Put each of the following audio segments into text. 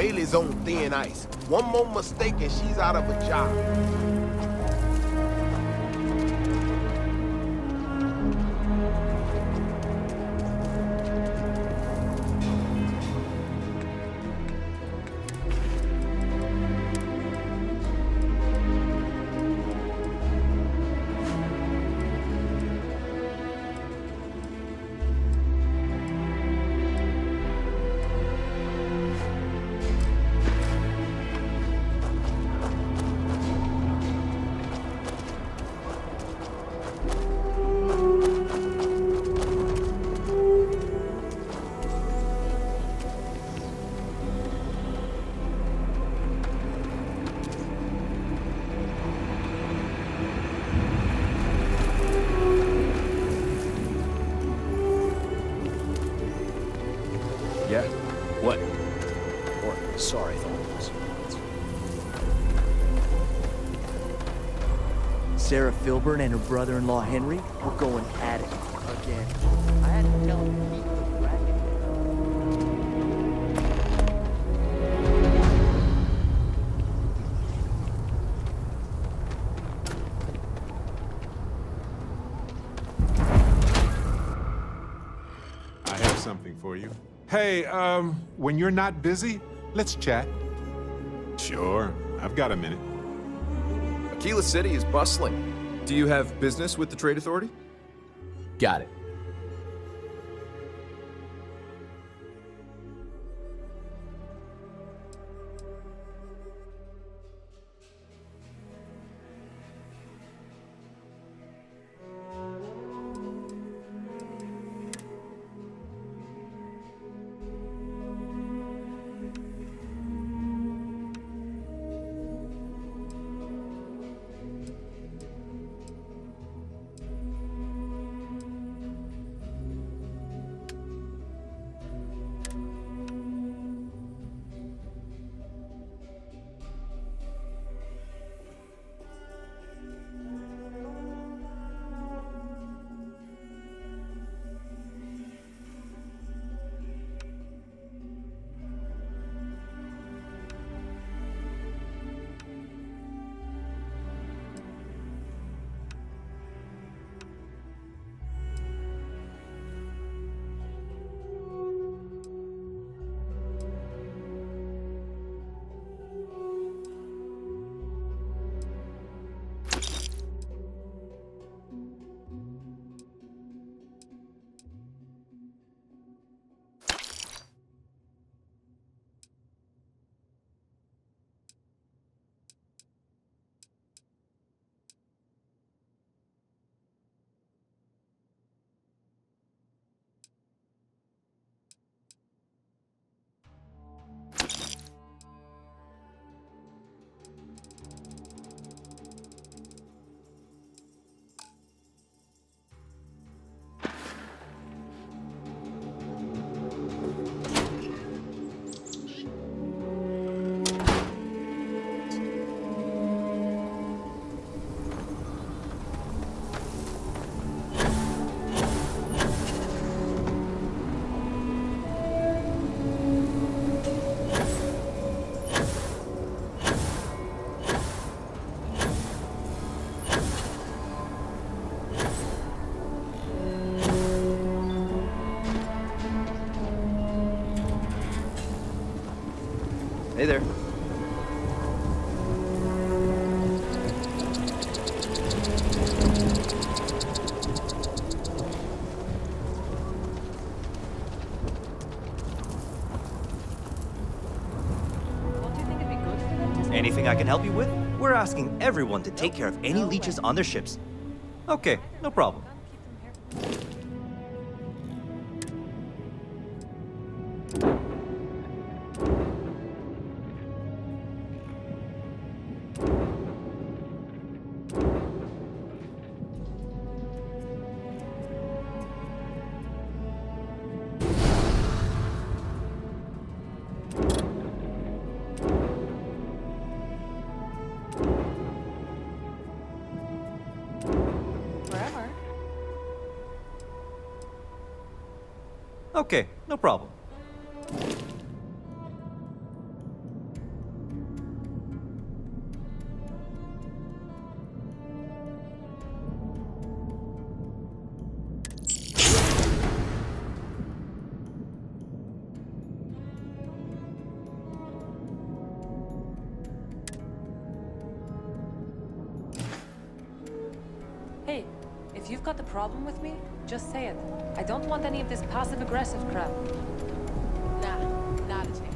Bailey's on thin ice. One more mistake and she's out of a job. Yeah? What? Or, sorry, I thought it was. Sarah Filburn and her brother-in-law Henry were going at it again. I had to tell him to keep the racket. I have something for you. Hey, when you're not busy, let's chat. Sure, I've got a minute. Aquila City is bustling. Do you have business with the Trade Authority? Got it. Hey there. Anything I can help you with? We're asking everyone to take care of any leeches on their ships. Okay, no problem. Okay, no problem. If you've got the problem with me, just say it. I don't want any of this passive-aggressive crap. Nah, not a chance.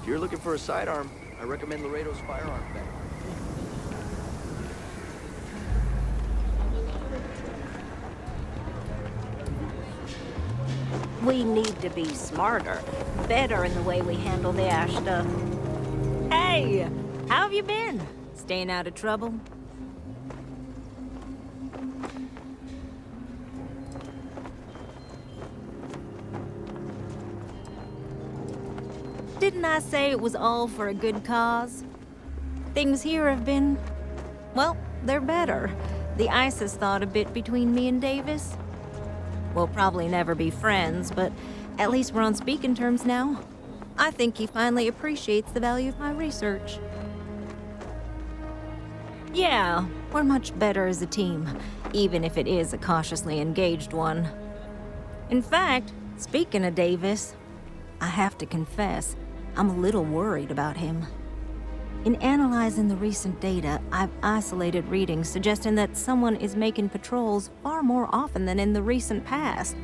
If you're looking for a sidearm, I recommend Laredo's firearm bag. We need to be smarter, better in the way we handle the ash stuff. Hey, how have you been? Staying out of trouble? Didn't I say it was all for a good cause? Things here have been, well, they're better. The ice has thawed a bit between me and Davis. We'll probably never be friends, but at least we're on speaking terms now. I think he finally appreciates the value of my research. Yeah, we're much better as a team, even if it is a cautiously engaged one. In fact, speaking of Davis, I have to confess, I'm a little worried about him. In analyzing the recent data, I've isolated readings suggesting that someone is making patrols far more often than in the recent past.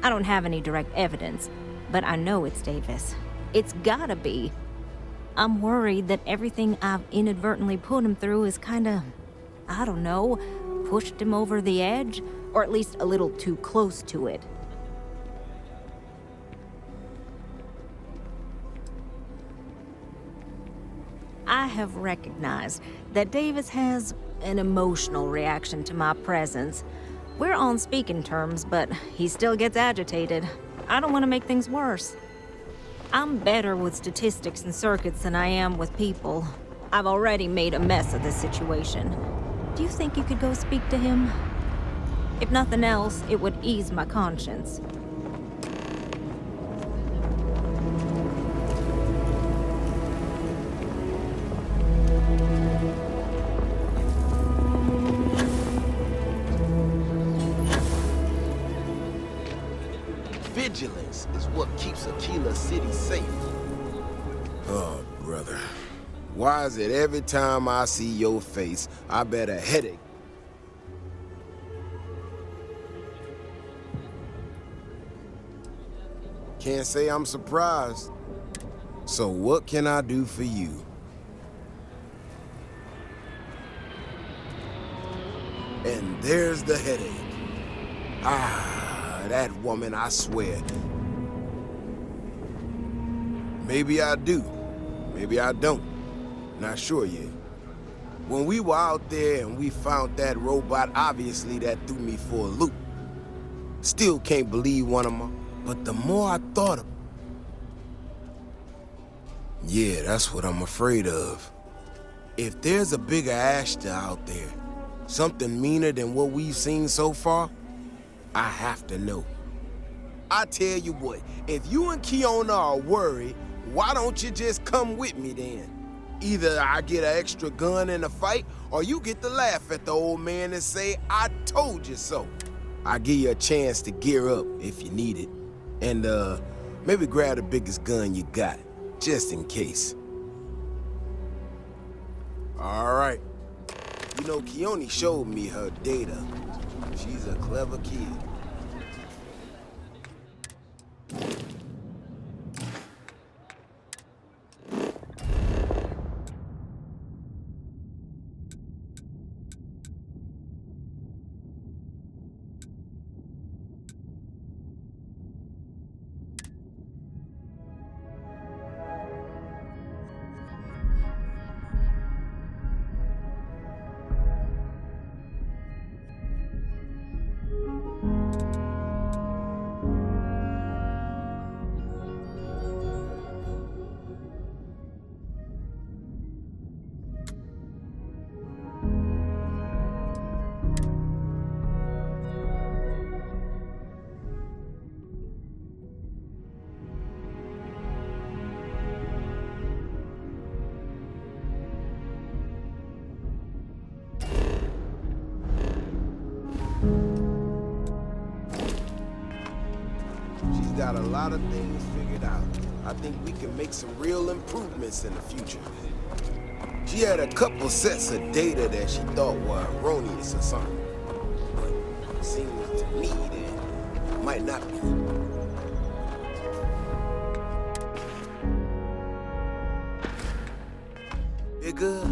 I don't have any direct evidence, but I know it's Davis. It's gotta be. I'm worried that everything I've inadvertently put him through is kinda, I don't know, pushed him over the edge, or at least a little too close to it. I have recognized that Davis has an emotional reaction to my presence. We're on speaking terms, but he still gets agitated. I don't want to make things worse. I'm better with statistics and circuits than I am with people. I've already made a mess of this situation. Do you think you could go speak to him? If nothing else, it would ease my conscience. Vigilance is what keeps Aquila City safe. Oh, brother. Why is it every time I see your face, I bet a headache? Can't say I'm surprised. So what can I do for you? And there's the headache. Ah, that woman, I swear. Maybe I do. Maybe I don't. Not sure yet. When we were out there and we found that robot, obviously that threw me for a loop. Still can't believe one of them. But the more I thought of... Yeah, that's what I'm afraid of. If there's a bigger Ashta out there, something meaner than what we've seen so far, I have to know. I tell you what, if you and Kiona are worried, why don't you just come with me then? Either I get an extra gun in a fight, or you get to laugh at the old man and say, I told you so. I'll give you a chance to gear up if you need it. And, maybe grab the biggest gun you got, just in case. All right. You know, Keone showed me her data. She's a clever kid. Got a lot of things figured out. I think we can make some real improvements in the future. She had a couple sets of data that she thought were erroneous or something. But it seems to me that it might not be. Bigger,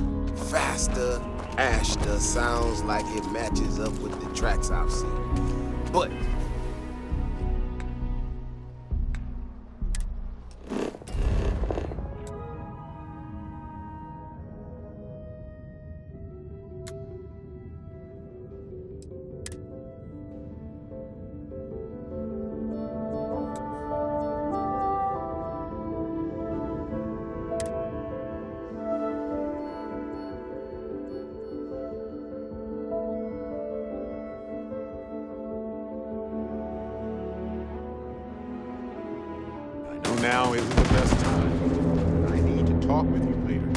faster, Ashta sounds like it matches up with the tracks I've seen. But now isn't the best time. I need to talk with you later.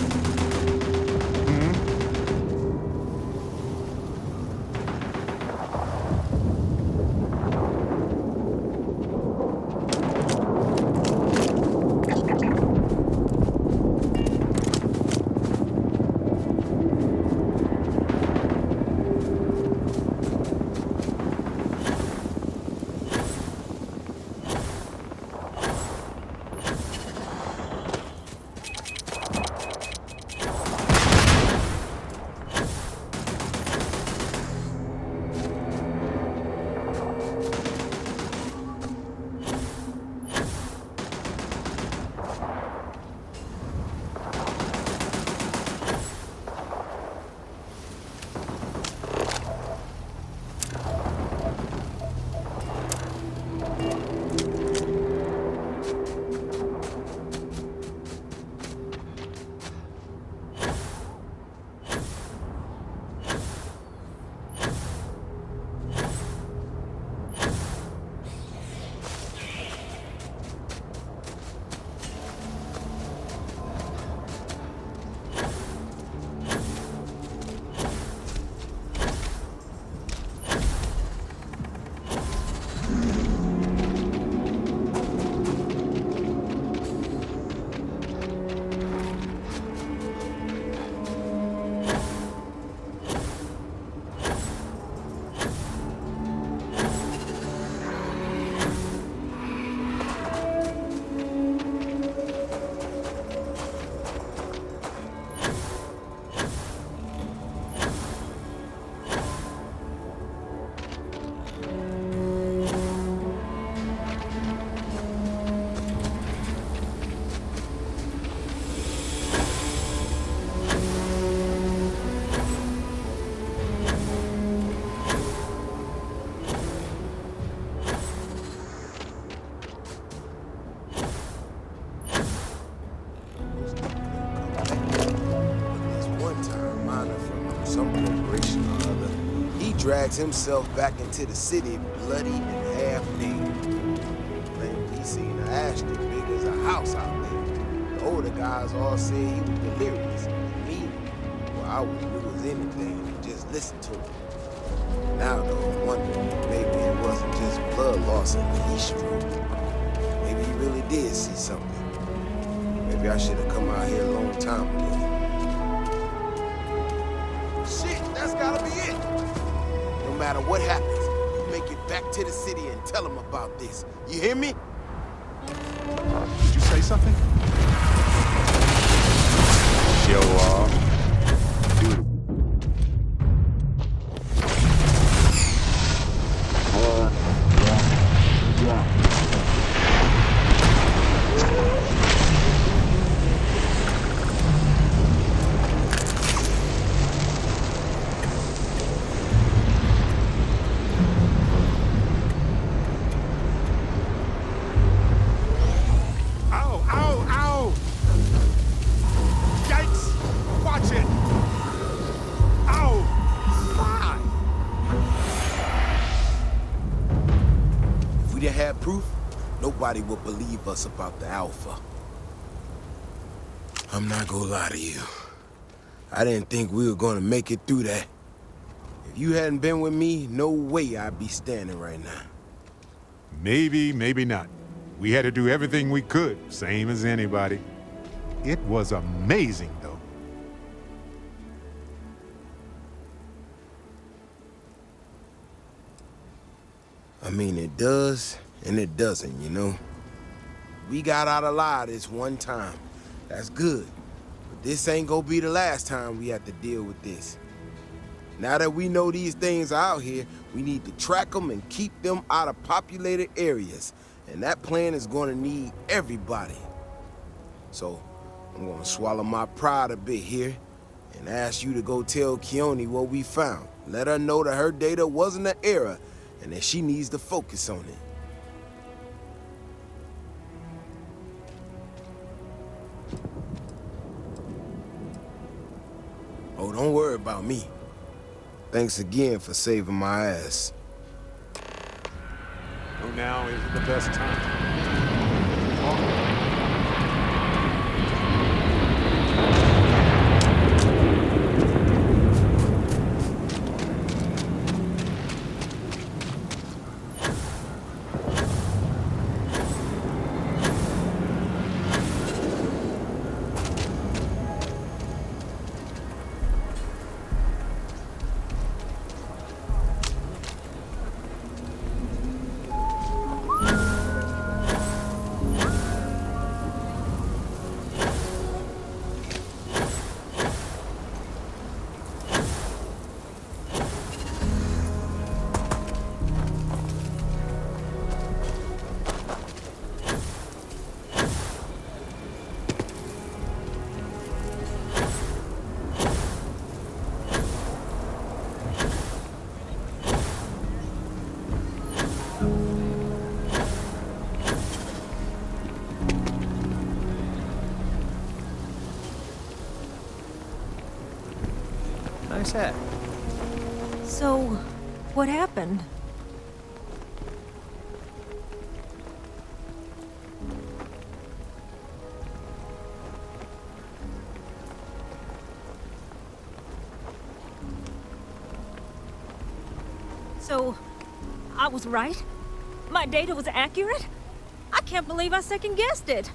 drags himself back into the city bloody and half dead. Claimed he seen an Ashton big as a house out there. The older guys all said he was delirious. And me, well, I would do as anything and just listen to him. Now though, I'm wondering if maybe it wasn't just blood loss and heat stroke. Maybe he really did see something. Maybe I should have come out here a long time ago. Shit, that's gotta be it. No matter what happens, you make it back to the city and tell them about this. You hear me? Did you say something? Show off. Dude. Proof, nobody will believe us about the Alpha. I'm not gonna lie to you. I didn't think we were gonna make it through that. If you hadn't been with me, no way I'd be standing right now. Maybe, maybe not. We had to do everything we could, same as anybody. It was amazing, though. I mean, it does. And it doesn't, you know? We got out alive this one time. That's good. But this ain't gonna be the last time we have to deal with this. Now that we know these things are out here, we need to track them and keep them out of populated areas. And that plan is gonna need everybody. So, I'm gonna swallow my pride a bit here and ask you to go tell Keone what we found. Let her know that her data wasn't an error and that she needs to focus on it. Oh, don't worry about me. Thanks again for saving my ass. So now is the best time. Nice hat. So, what happened? So, I was right? My data was accurate? I can't believe I second-guessed it.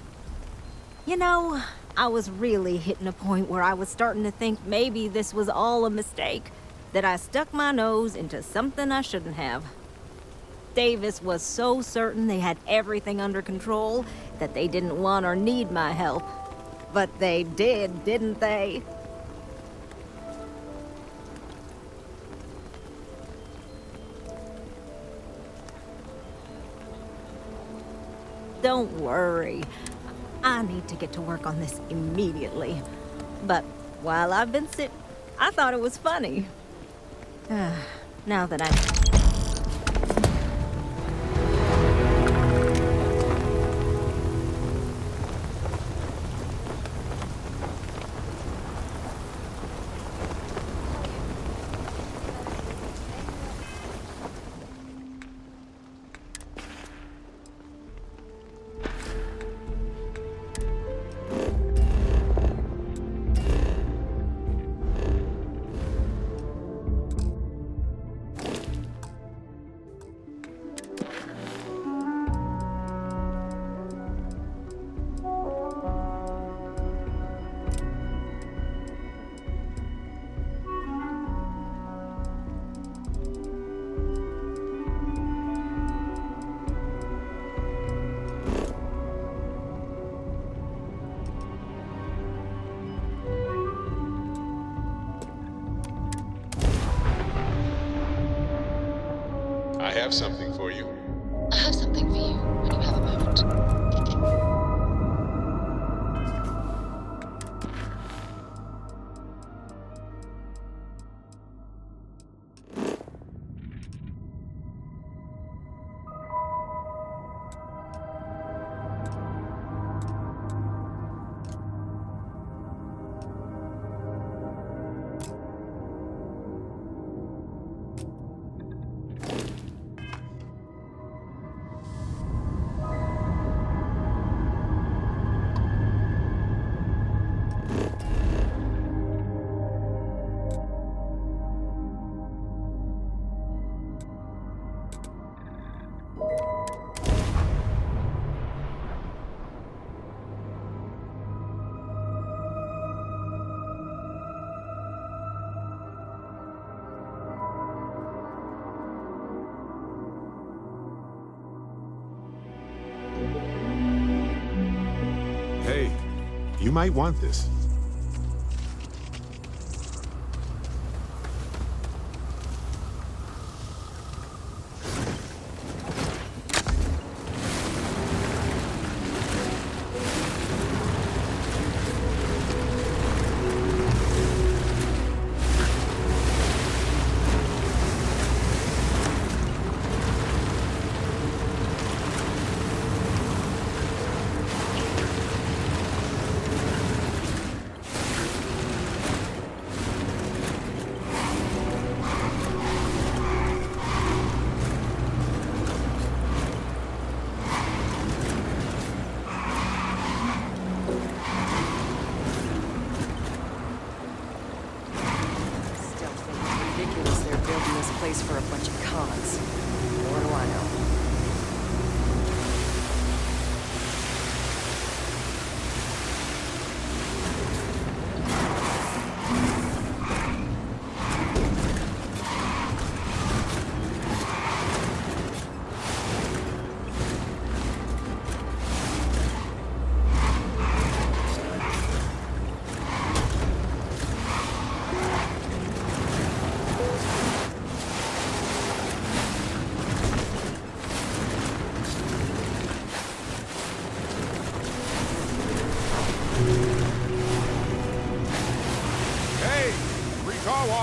You know, I was really hitting a point where I was starting to think maybe this was all a mistake, that I stuck my nose into something I shouldn't have. Davis was so certain they had everything under control that they didn't want or need my help. But they did, didn't they? Don't worry. I need to get to work on this immediately. But while I've been I thought it was funny. Now that I have something for you. I have something for you when you have a moment. Hey, you might want this.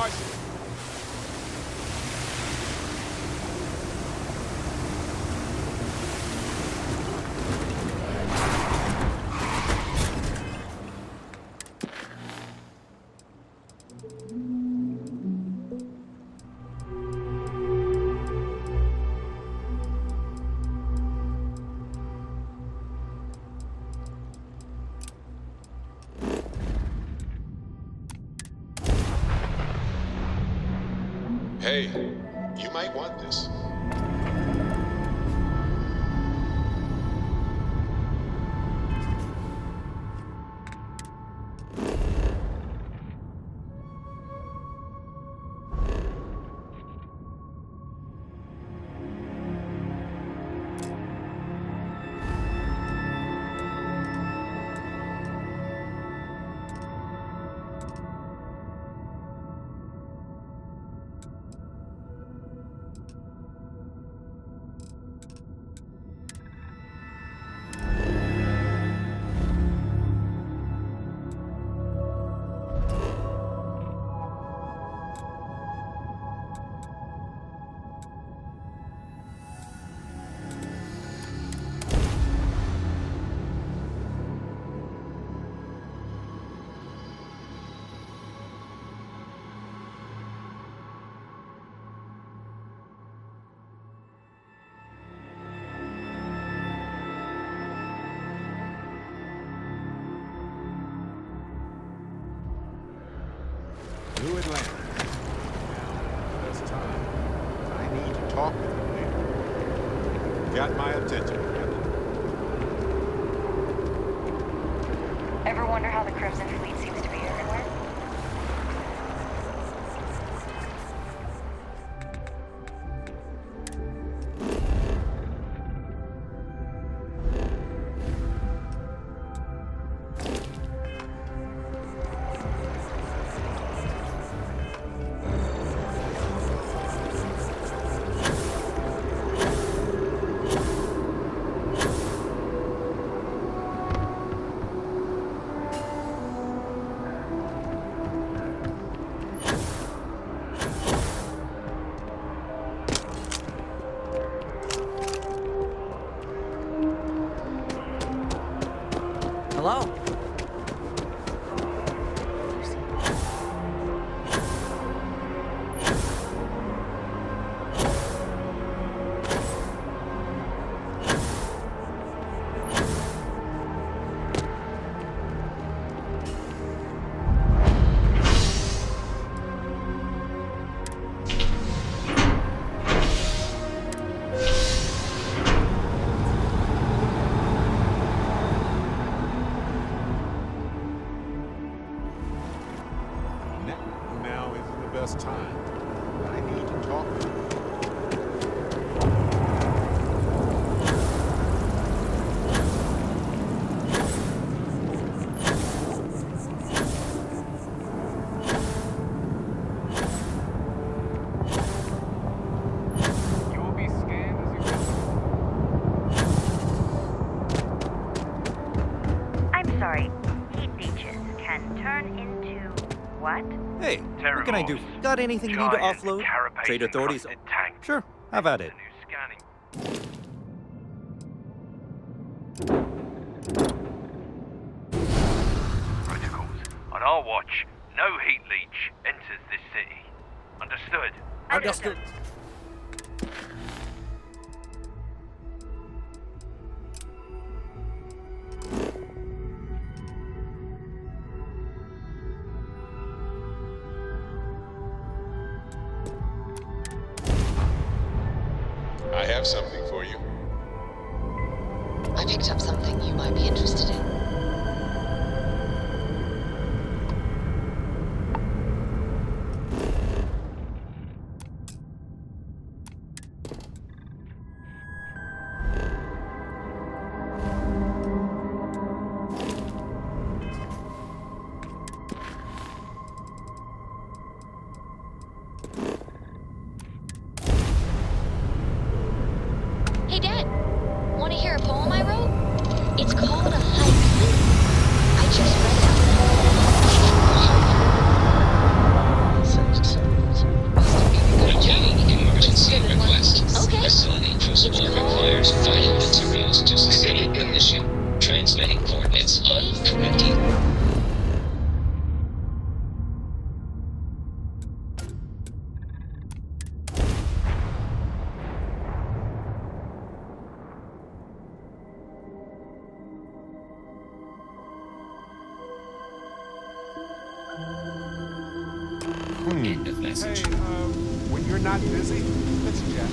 cars. Hey, you might want this. New Atlanta. Now, it's time. I need to talk with you later. Got my attention, Captain. Ever wonder how the Crimson Fleet seems to be everywhere? Hello? Now isn't the best time. I need to talk with you. You will be scanned as you visit. I'm sorry. Heat leeches can turn into what? Hey, what can I do? Got anything you need to offload? Trade authorities? Sure, have at it. Protocols. On our watch, no heat leech enters this city. Understood? Understood. I have something for you. I picked up something you might be interested in. Hey, Dad. Want to hear a poem I wrote? It's called A Hike. End of message. Hey, when you're not busy, let's chat.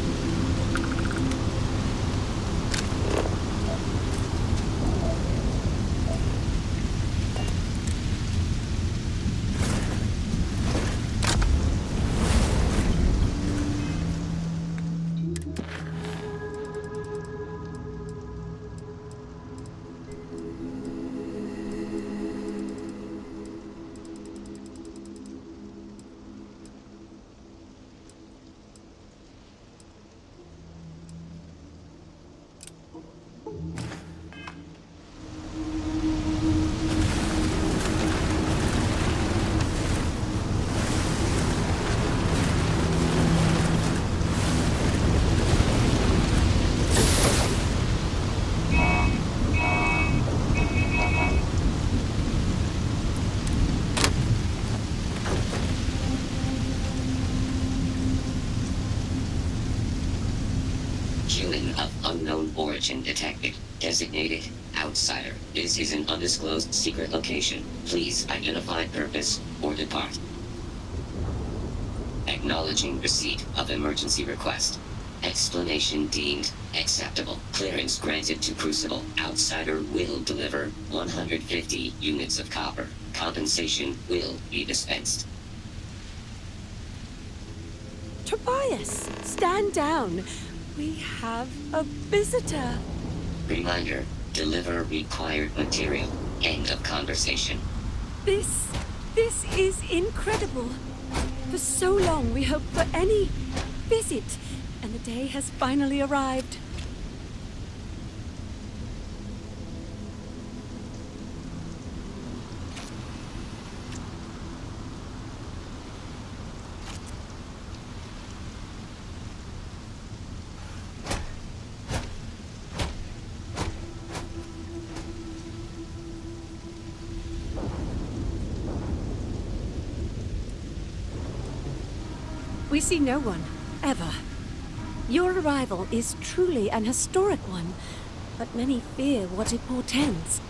Human of unknown origin detected. Designated outsider. This is an undisclosed secret location. Please identify purpose or depart. Acknowledging receipt of emergency request. Explanation deemed acceptable. Clearance granted to Crucible. Outsider will deliver 150 units of copper. Compensation will be dispensed. Tobias, stand down. We have a visitor. Reminder, deliver required material. End of conversation. This is incredible. For so long we hoped for any visit, and the day has finally arrived. We see no one, ever. Your arrival is truly an historic one, but many fear what it portends.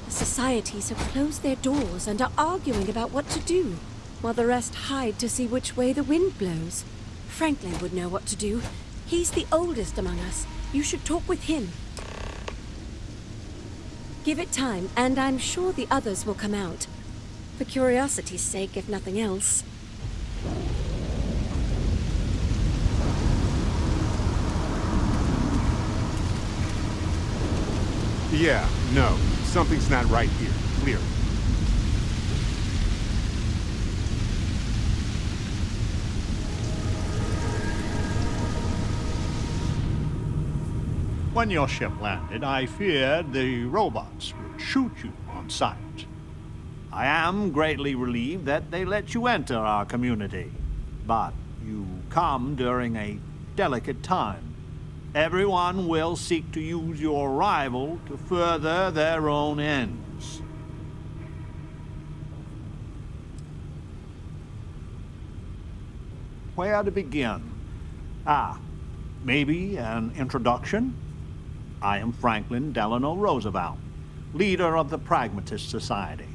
The societies have closed their doors and are arguing about what to do, while the rest hide to see which way the wind blows. Franklin would know what to do. He's the oldest among us. You should talk with him. Give it time, and I'm sure the others will come out. For curiosity's sake, if nothing else. Yeah, no. Something's not right here. Clearly. When your ship landed, I feared the robots would shoot you on sight. I am greatly relieved that they let you enter our community, but you come during a delicate time. Everyone will seek to use your arrival to further their own ends. Where to begin? Maybe an introduction? I am Franklin Delano Roosevelt, leader of the Pragmatist Society.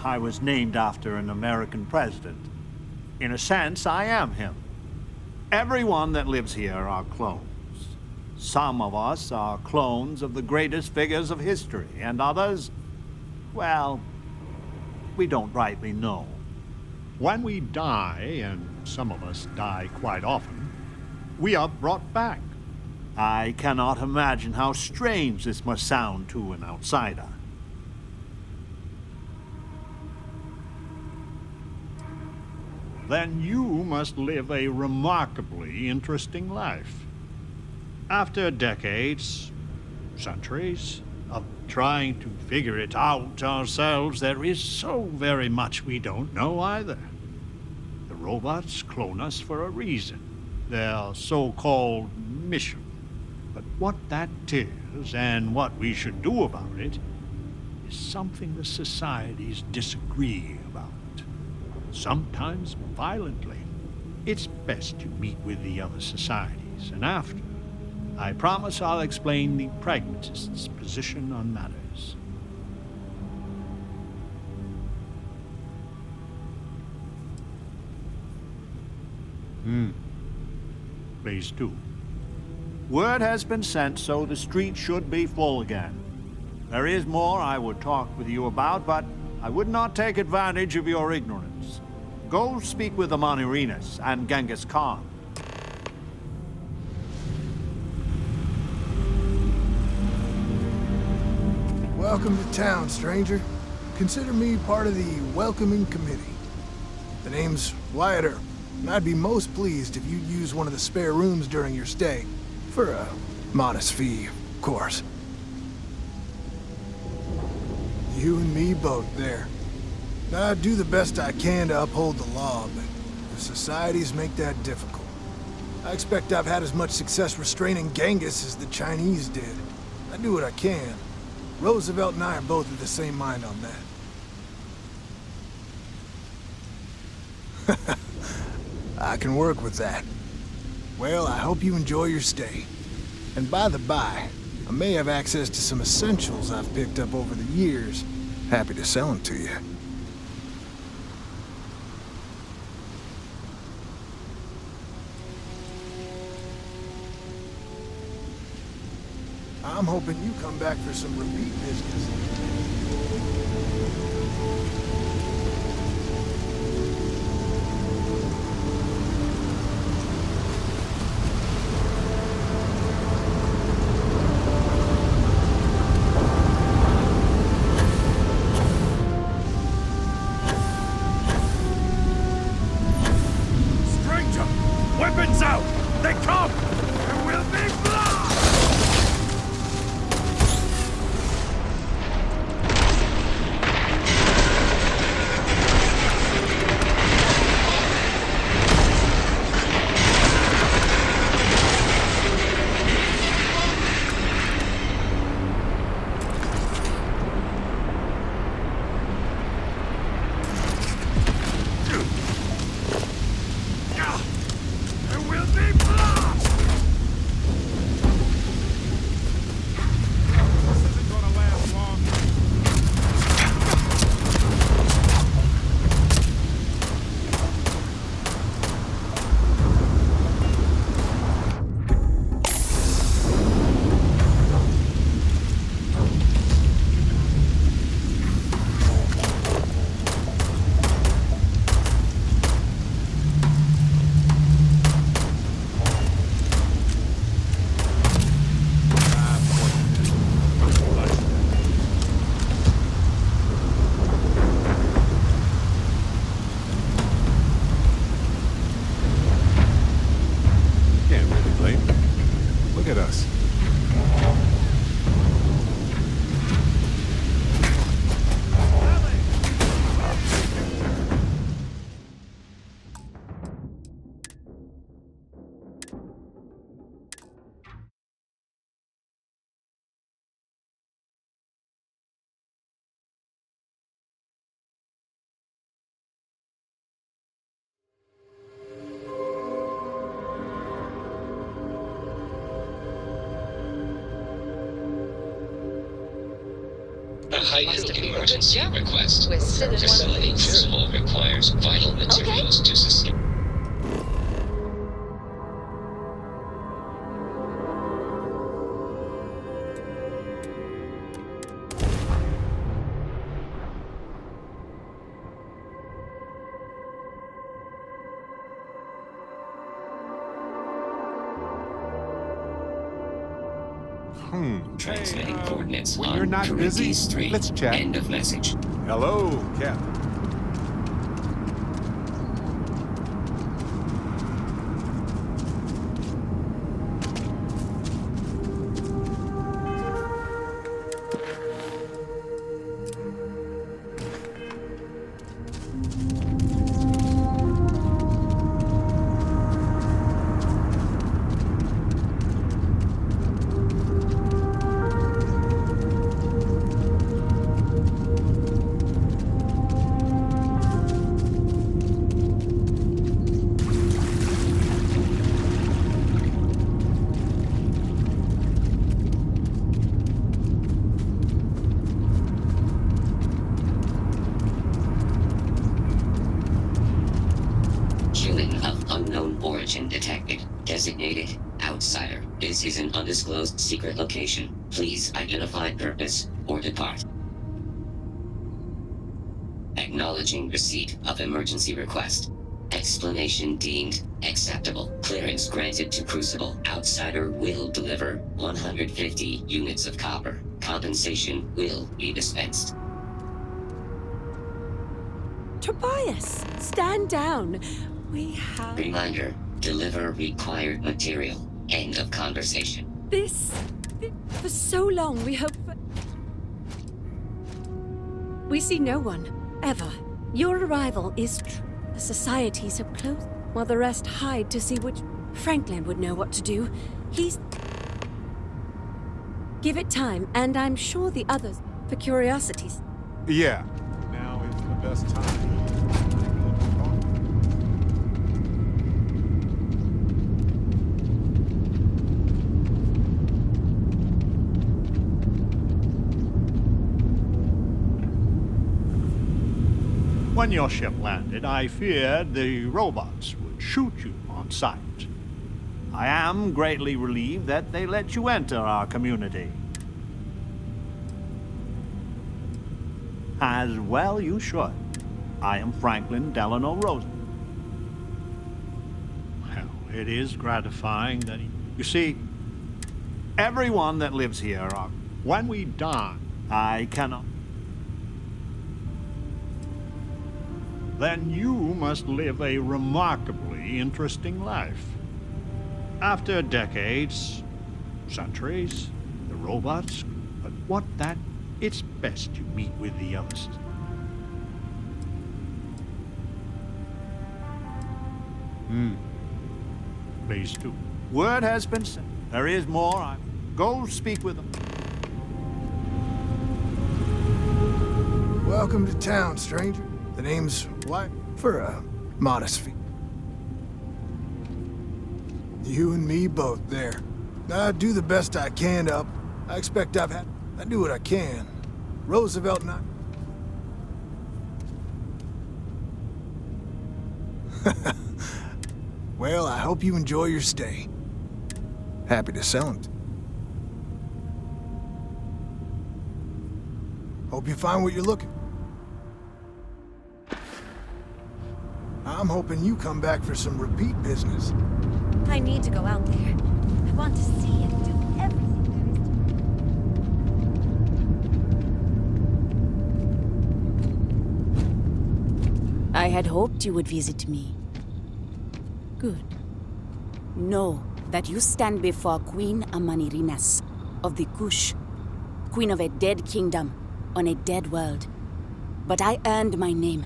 I was named after an American president. In a sense, I am him. Everyone that lives here are clones. Some of us are clones of the greatest figures of history, and others, well, we don't rightly know. When we die, and some of us die quite often, we are brought back. I cannot imagine how strange this must sound to an outsider. Then you must live a remarkably interesting life. After decades, centuries, of trying to figure it out ourselves, there is so very much we don't know either. The robots clone us for a reason, their so-called mission. But what that is, and what we should do about it, is something the societies disagree about. Sometimes violently. It's best to meet with the other societies, and after, I promise I'll explain the pragmatists' position on matters. Please do. Word has been sent, so the street should be full again. There is more I would talk with you about, but I would not take advantage of your ignorance. Go speak with the Monirinas and Genghis Khan. Welcome to town, stranger. Consider me part of the welcoming committee. The name's Wyatt Earp, and I'd be most pleased if you'd use one of the spare rooms during your stay. For a modest fee, of course. You and me both there. I do the best I can to uphold the law, but the societies make that difficult. I expect I've had as much success restraining Genghis as the Chinese did. I do what I can. Roosevelt and I are both of the same mind on that. I can work with that. Well, I hope you enjoy your stay. And by the by, I may have access to some essentials I've picked up over the years. Happy to sell them to you. I'm hoping you come back for some repeat business. Stranger! Weapons out! They come! There will be blood! A heightened emergency request. Facility crucible requires vital materials to sustain. Transmitting coordinates when on you're not busy, Corinthians 3. let's chat. End of message. Hello, Captain. Intervention detected. Designated outsider. This is an undisclosed secret location. Please identify purpose or depart. Acknowledging receipt of emergency request. Explanation deemed acceptable. Clearance granted to Crucible. Outsider will deliver 150 units of copper. Compensation will be dispensed. Tobias, stand down. We have... Reminder, deliver required material. End of conversation. For so long we hope for... We see no one, ever. Your arrival is true. The societies have closed, while the rest hide to see which... Franklin would know what to do. He's... Give it time, and I'm sure the others, for curiosities. Yeah. Now is the best time. When your ship landed, I feared the robots would shoot you on sight. I am greatly relieved that they let you enter our community. As well you should. I am Franklin Delano Rosen. Well, it is gratifying that you see, everyone that lives here are... When we die, I cannot... Then you must live a remarkably interesting life. After decades, centuries, the robots, but what that, it's best you meet with the others. Please do. Word has been sent. There is more. Go speak with them. Welcome to town, stranger. The name's what? For a modest fee. You and me both there. I do the best I can to I expect I do what I can. Roosevelt and I... Well, I hope you enjoy your stay. Happy to sell it. Hope you find what you're looking for. I'm hoping you come back for some repeat business. I need to go out there. I want to see and do everything there is to... I had hoped you would visit me. Good. Know that you stand before Queen Amanirinas of the Kush, queen of a dead kingdom on a dead world. But I earned my name,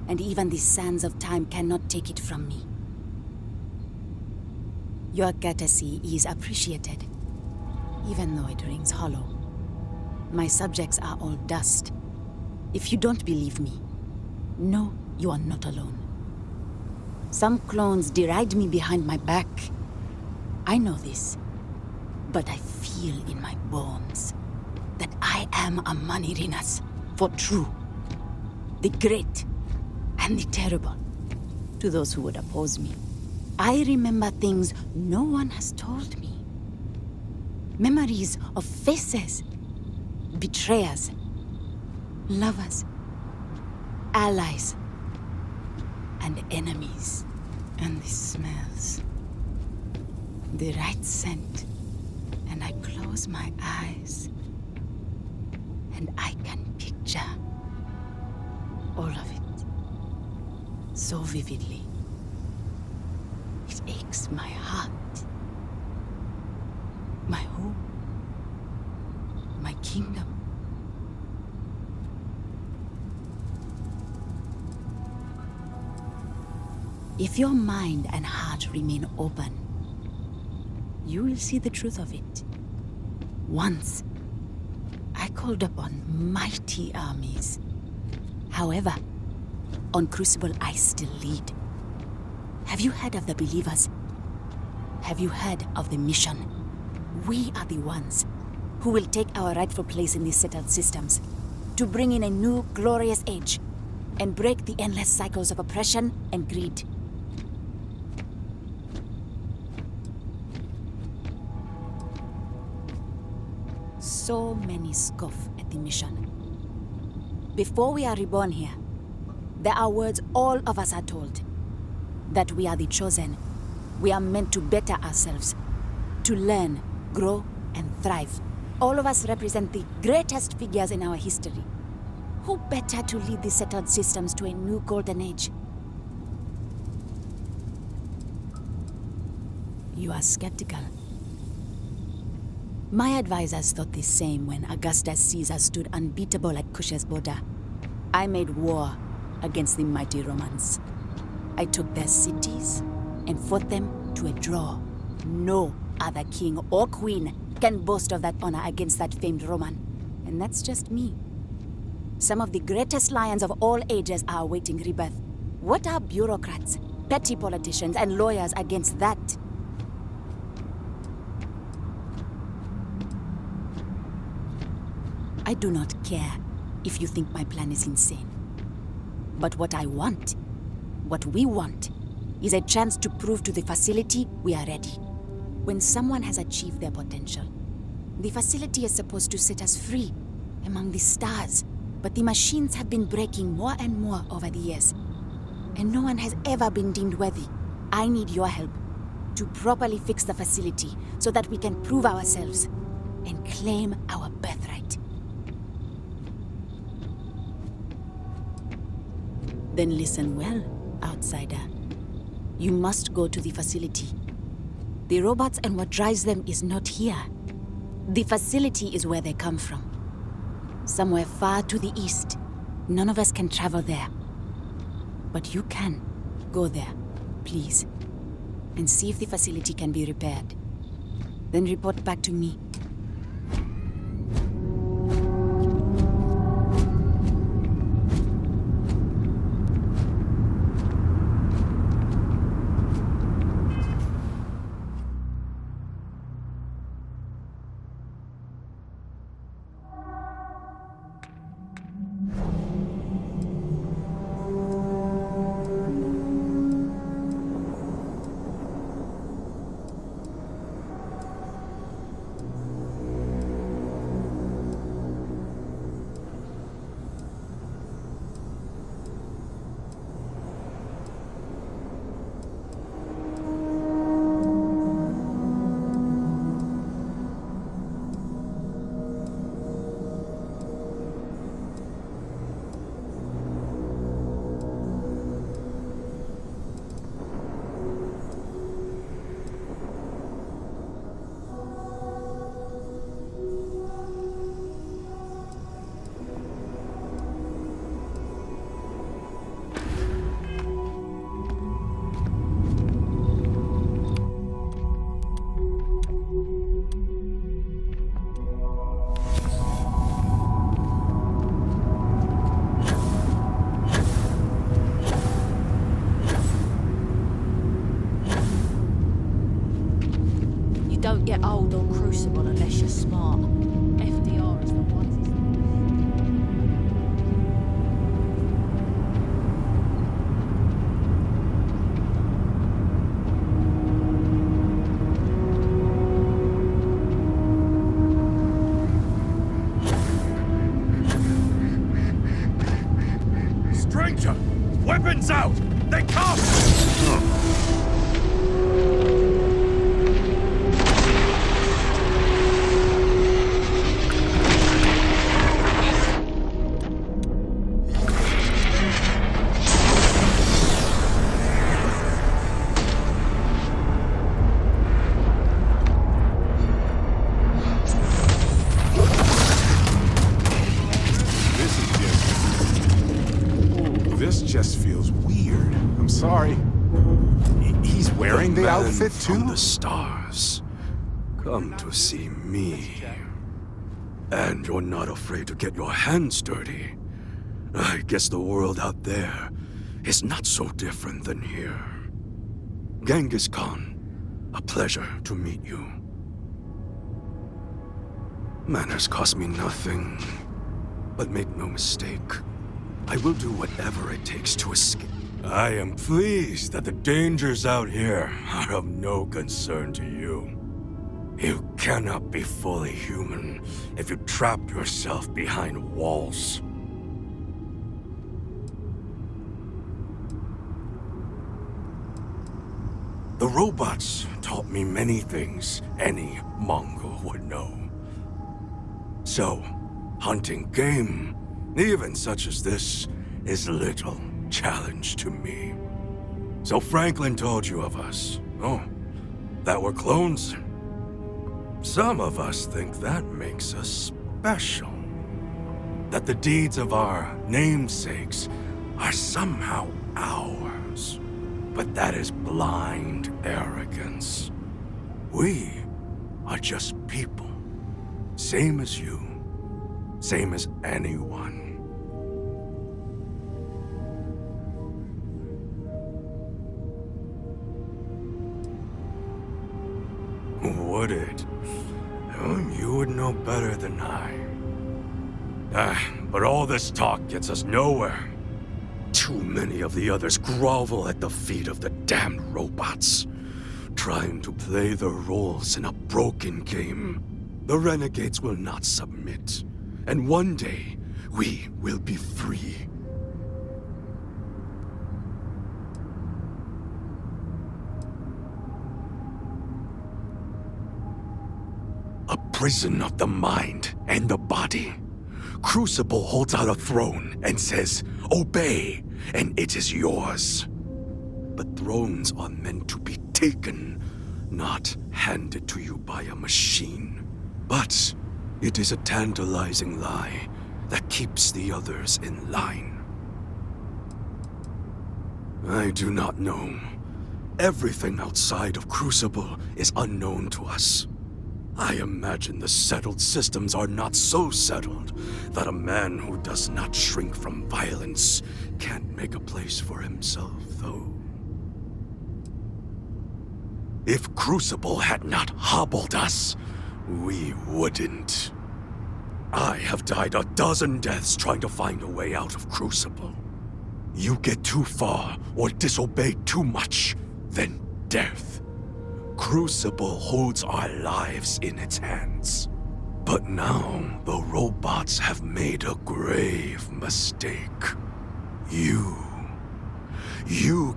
and even the sands of time cannot take it from me. Your courtesy is appreciated, even though it rings hollow. My subjects are all dust. If you don't believe me, know you are not alone. Some clones deride me behind my back. I know this, but I feel in my bones that I am a Manirinas for true, the great and the terrible, to those who would oppose me. I remember things no one has told me. Memories of faces, betrayers, lovers, allies, and enemies. And the smells. The right scent. And I close my eyes. And I can picture all of it. So vividly. It aches my heart. My home. My kingdom. If your mind and heart remain open, you will see the truth of it. Once, I called upon mighty armies. However, on Crucible I still lead. Have you heard of the believers? Have you heard of the mission? We are the ones who will take our rightful place in these settled systems to bring in a new glorious age and break the endless cycles of oppression and greed. So many scoff at the mission. Before we are reborn here, there are words all of us are told. That we are the chosen. We are meant to better ourselves. To learn, grow, and thrive. All of us represent the greatest figures in our history. Who better to lead the settled systems to a new golden age? You are skeptical. My advisors thought the same when Augustus Caesar stood unbeatable at Cush's border. I made war against the mighty Romans. I took their cities and fought them to a draw. No other king or queen can boast of that honor against that famed Roman. And that's just me. Some of the greatest lions of all ages are awaiting rebirth. What are bureaucrats, petty politicians, and lawyers against that? I do not care if you think my plan is insane. But what I want, what we want, is a chance to prove to the facility we are ready. When someone has achieved their potential, the facility is supposed to set us free among the stars. But the machines have been breaking more and more over the years, and no one has ever been deemed worthy. I need your help to properly fix the facility so that we can prove ourselves and claim our birthright. Then listen well, outsider. You must go to the facility. The robots and what drives them is not here. The facility is where they come from. Somewhere far to the east. None of us can travel there. But you can. Go there, please. And see if the facility can be repaired. Then report back to me. Don't get old on Crucible unless you're smart. FDR is the wisest. Stranger! Weapons out! They come! This just feels weird. I'm sorry. He's wearing the outfit too? From the stars. Come to see me. And you're not afraid to get your hands dirty. I guess the world out there is not so different than here. Genghis Khan, a pleasure to meet you. Manners cost me nothing. But make no mistake, I will do whatever it takes to escape. I am pleased that the dangers out here are of no concern to you. You cannot be fully human if you trap yourself behind walls. The robots taught me many things any Mongol would know. So, hunting game, even such as this, is little challenge to me. So Franklin told you of us. Oh, that we're clones? Some of us think that makes us special. That the deeds of our namesakes are somehow ours. But that is blind arrogance. We are just people. Same as you. Same as anyone. Would it? You would know better than I. But all this talk gets us nowhere. Too many of the others grovel at the feet of the damned robots, trying to play their roles in a broken game. The renegades will not submit, and one day, we will be free. A prison of the mind and the body. Crucible holds out a throne and says, "Obey, and it is yours." But thrones are meant to be taken, not handed to you by a machine. But it is a tantalizing lie that keeps the others in line. I do not know. Everything outside of Crucible is unknown to us. I imagine the settled systems are not so settled that a man who does not shrink from violence can't make a place for himself, though. If Crucible had not hobbled us, we wouldn't. I have died a dozen deaths trying to find a way out of Crucible. You get too far or disobey too much, then death. Crucible holds our lives in its hands. But now, the robots have made a grave mistake. You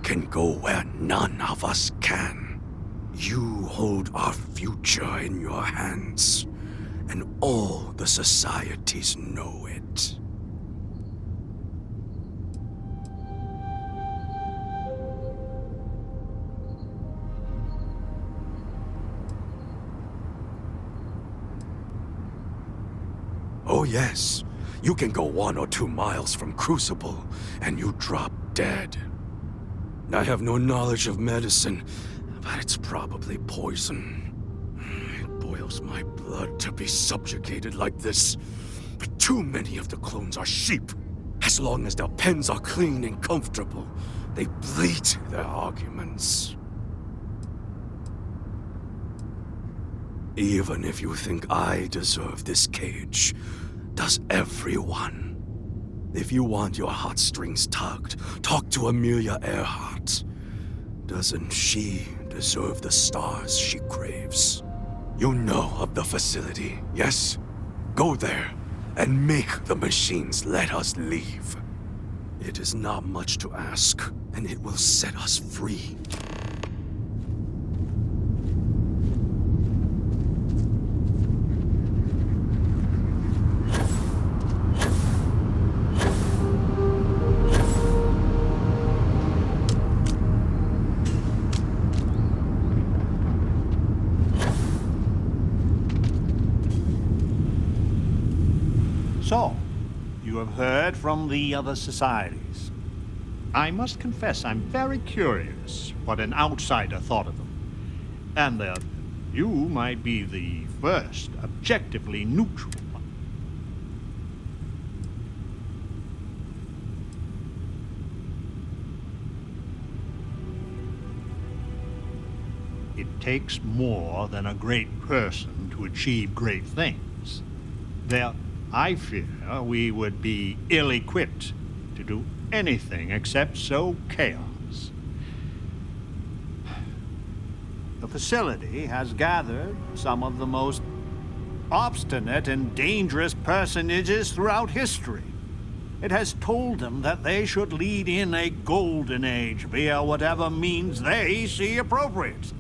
can go where none of us can. You hold our future in your hands, and all the societies know it. Oh yes, you can go 1 or 2 miles from Crucible, and you drop dead. I have no knowledge of medicine, but it's probably poison. It boils my blood to be subjugated like this. But too many of the clones are sheep. As long as their pens are clean and comfortable, they bleat their arguments. Even if you think I deserve this cage, does everyone? If you want your heartstrings tugged, talk to Amelia Earhart. Doesn't she deserve the stars she craves? You know of the facility, yes? Go there and make the machines let us leave. It is not much to ask, and it will set us free. So, you have heard from the other societies. I must confess I'm very curious what an outsider thought of them. And that you might be the first objectively neutral one. It takes more than a great person to achieve great things. I fear we would be ill-equipped to do anything except sow chaos. The facility has gathered some of the most obstinate and dangerous personages throughout history. It has told them that they should lead in a golden age via whatever means they see appropriate.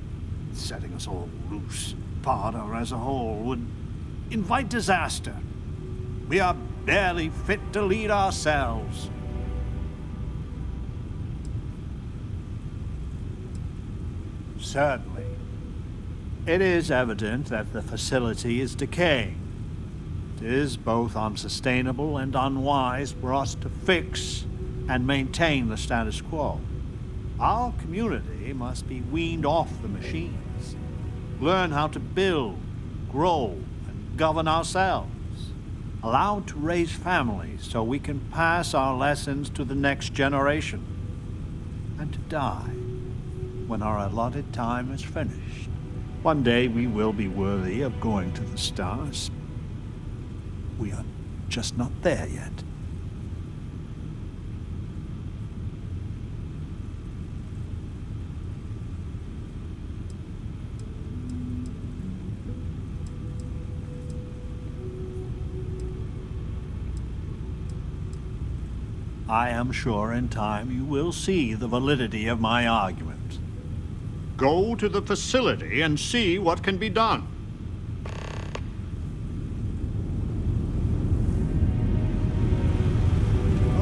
Setting us all loose, Parte as a whole, would invite disaster. We are barely fit to lead ourselves. Certainly. It is evident that the facility is decaying. It is both unsustainable and unwise for us to fix and maintain the status quo. Our community must be weaned off the machines, learn how to build, grow, and govern ourselves, allowed to raise families so we can pass our lessons to the next generation, and to die when our allotted time is finished. One day we will be worthy of going to the stars. We are just not there yet. I am sure in time you will see the validity of my argument. Go to the facility and see what can be done.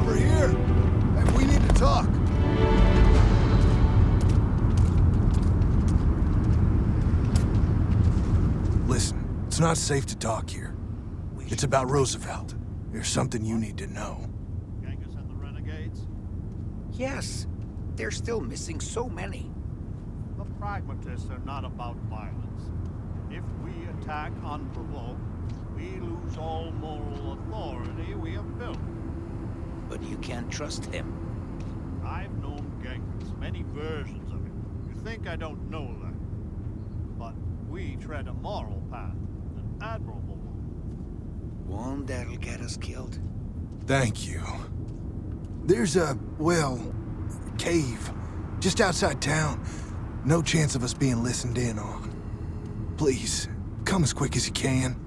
Over here! Hey, we need to talk. Listen, it's not safe to talk here. It's about Roosevelt. There's something you need to know. Genghis and the renegades? Yes, they're still missing so many. The pragmatists are not about violence. If we attack unprovoked, we lose all moral authority we have built. But you can't trust him. I've known Genghis, many versions of him. You think I don't know that? But we tread a moral path, an admirable one. One that'll get us killed. Thank you. There's a cave just outside town. No chance of us being listened in on. Please, come as quick as you can.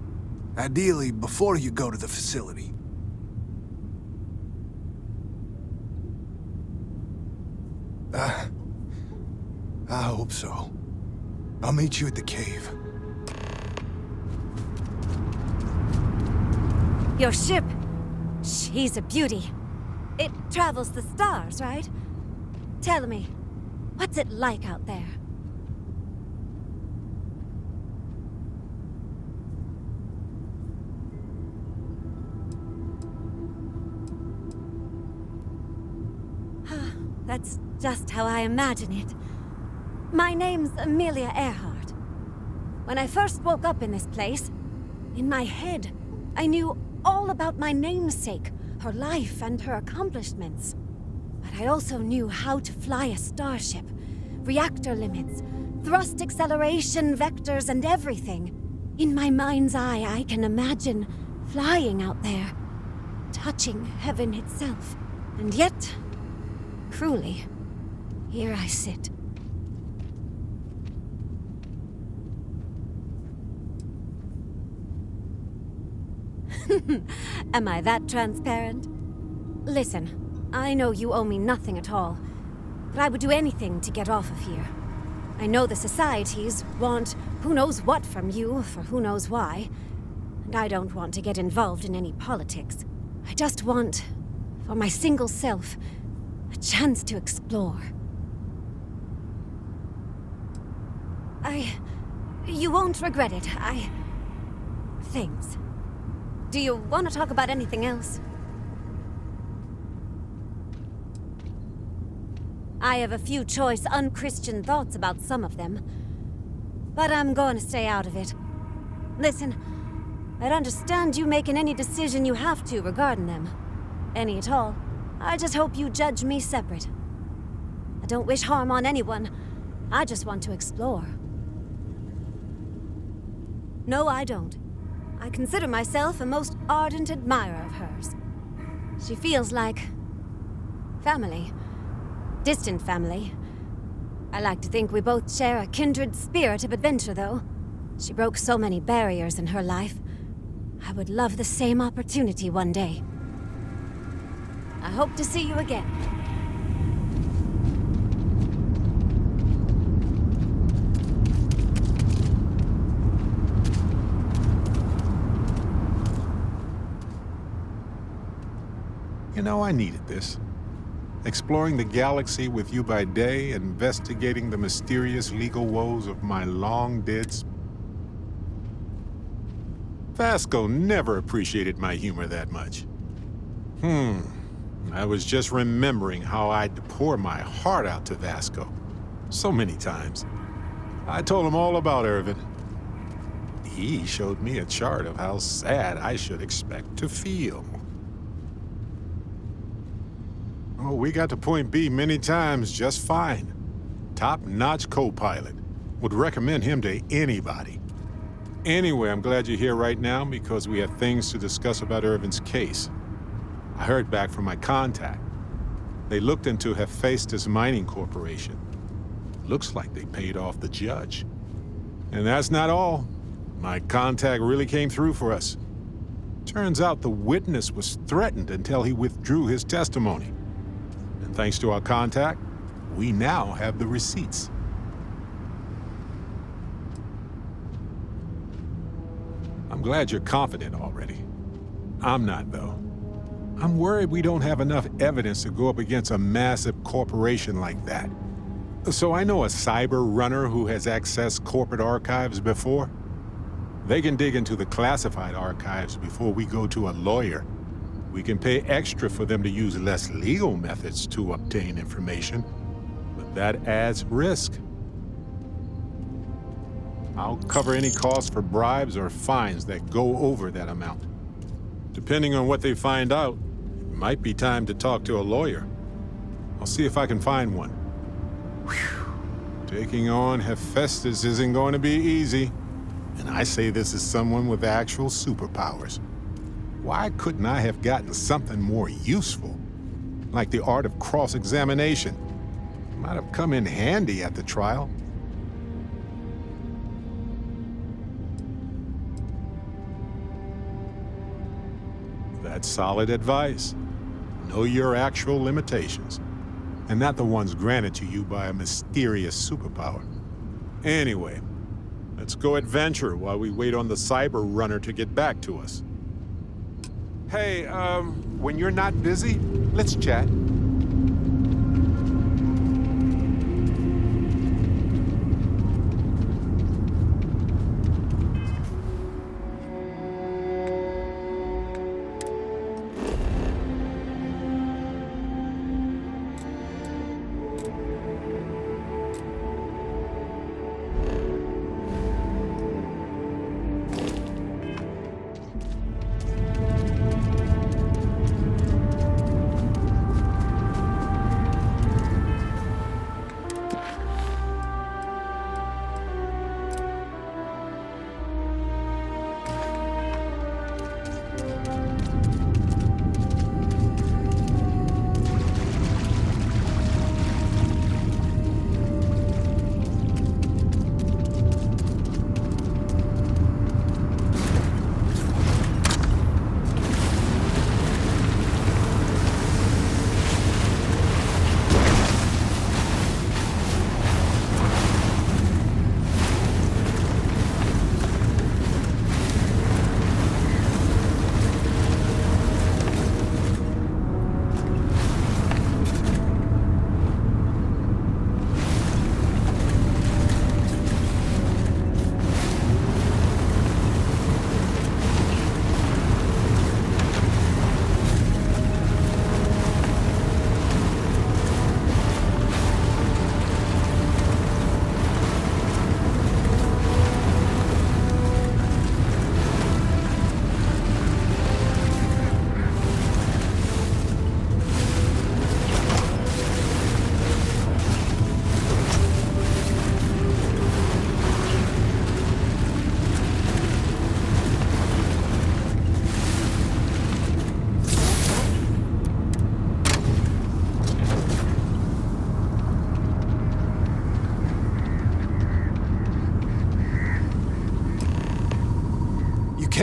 Ideally, before you go to the facility. I hope so. I'll meet you at the cave. Your ship, she's a beauty. It travels the stars, right? Tell me, what's it like out there? That's just how I imagine it. My name's Amelia Earhart. When I first woke up in this place, in my head, I knew all about my namesake, her life and her accomplishments. But I also knew how to fly a starship, reactor limits, thrust acceleration vectors and everything. In my mind's eye, I can imagine flying out there, touching heaven itself. And yet, cruelly, here I sit. Am I that transparent? Listen, I know you owe me nothing at all, but I would do anything to get off of here. I know the societies want who knows what from you for who knows why, and I don't want to get involved in any politics. I just want, for my single self, a chance to explore. You won't regret it. Thanks. Do you want to talk about anything else? I have a few choice, unchristian thoughts about some of them, but I'm going to stay out of it. Listen, I'd understand you making any decision you have to regarding them. Any at all. I just hope you judge me separate. I don't wish harm on anyone. I just want to explore. No, I don't. I consider myself a most ardent admirer of hers. She feels like family. Distant family. I like to think we both share a kindred spirit of adventure, though. She broke so many barriers in her life. I would love the same opportunity one day. I hope to see you again. You know, I needed this. Exploring the galaxy with you by day, investigating the mysterious legal woes of my long-dead... Vasco never appreciated my humor that much. I was just remembering how I'd pour my heart out to Vasco. So many times. I told him all about Irvin. He showed me a chart of how sad I should expect to feel. Oh, we got to point B many times just fine. Top-notch co-pilot. Would recommend him to anybody. Anyway, I'm glad you're here right now because we have things to discuss about Irvin's case. I heard back from my contact. They looked into Hephaestus Mining Corporation. Looks like they paid off the judge. And that's not all. My contact really came through for us. Turns out the witness was threatened until he withdrew his testimony. And thanks to our contact, we now have the receipts. I'm glad you're confident already. I'm not, though. I'm worried we don't have enough evidence to go up against a massive corporation like that. So I know a cyber runner who has accessed corporate archives before. They can dig into the classified archives before we go to a lawyer. We can pay extra for them to use less legal methods to obtain information, but that adds risk. I'll cover any costs for bribes or fines that go over that amount. Depending on what they find out, it might be time to talk to a lawyer. I'll see if I can find one. Whew. Taking on Hephaestus isn't going to be easy. And I say this as someone with actual superpowers. Why couldn't I have gotten something more useful? Like the art of cross-examination. Might have come in handy at the trial. That's solid advice. Know your actual limitations, and not the ones granted to you by a mysterious superpower. Anyway, let's go adventure while we wait on the cyber runner to get back to us. Hey, when you're not busy, let's chat.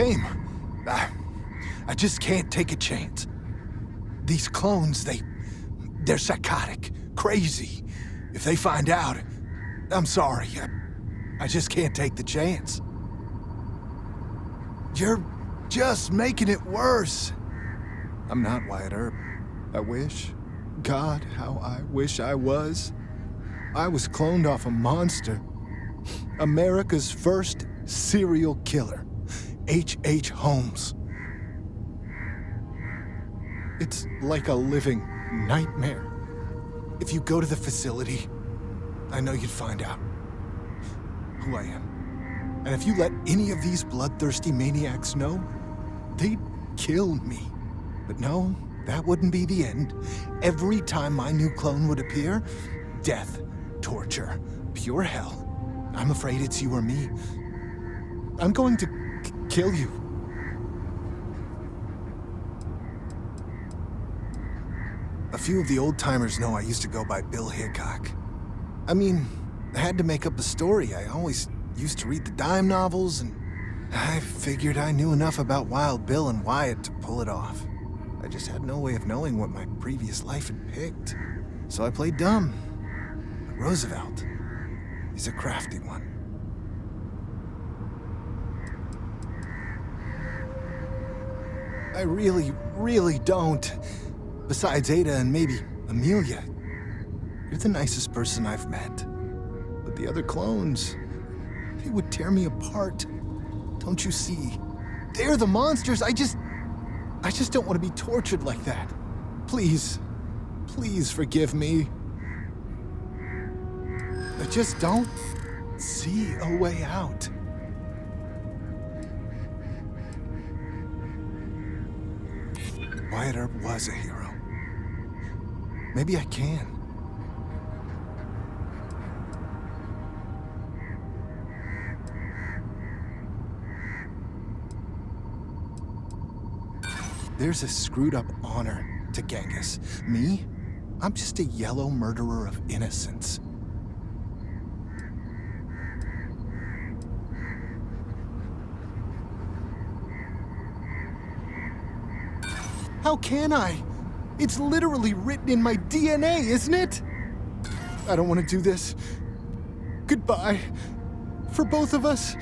came. I just can't take a chance. These clones, they're psychotic, crazy. If they find out, I'm sorry. I just can't take the chance. You're just making it worse. I'm not Wyatt Earp. I wish. God, how I wish I was. I was cloned off a monster. America's first serial killer, H.H. Holmes. It's like a living nightmare. If you go to the facility, I know you'd find out who I am. And if you let any of these bloodthirsty maniacs know, they'd kill me. But no, that wouldn't be the end. Every time my new clone would appear, death, torture, pure hell. I'm afraid it's you or me. I'm going to kill you. A few of the old-timers know I used to go by Bill Hickok. I mean, I had to make up a story. I always used to read the dime novels, and I figured I knew enough about Wild Bill and Wyatt to pull it off. I just had no way of knowing what my previous life had picked. So I played dumb. But Roosevelt, he's a crafty one. I really don't. Besides Ada and maybe Amelia, you're the nicest person I've met. But the other clones, they would tear me apart. Don't you see? They're the monsters. I just don't want to be tortured like that. Please forgive me. I just don't see a way out. Wyatt Earp was a hero. Maybe I can. There's a screwed up honor to Genghis. Me? I'm just a yellow murderer of innocence. How can I? It's literally written in my DNA, isn't it? I don't want to do this. Goodbye. For both of us.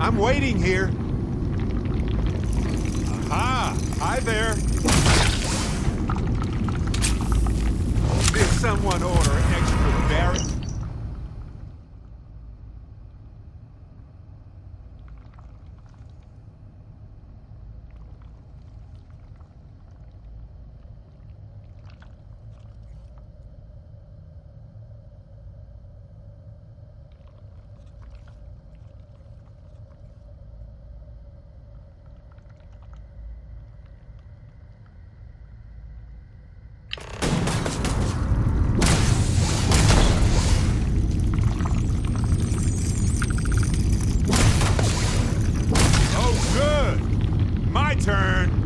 I'm waiting here. Aha! Hi there. Did someone order extra barrett? My turn!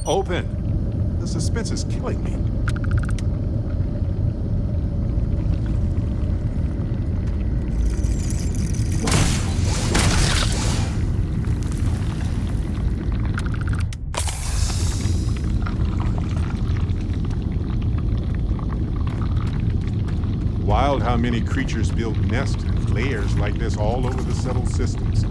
Open. The suspense is killing me. Wild how many creatures build nests and layers like this all over the settled systems.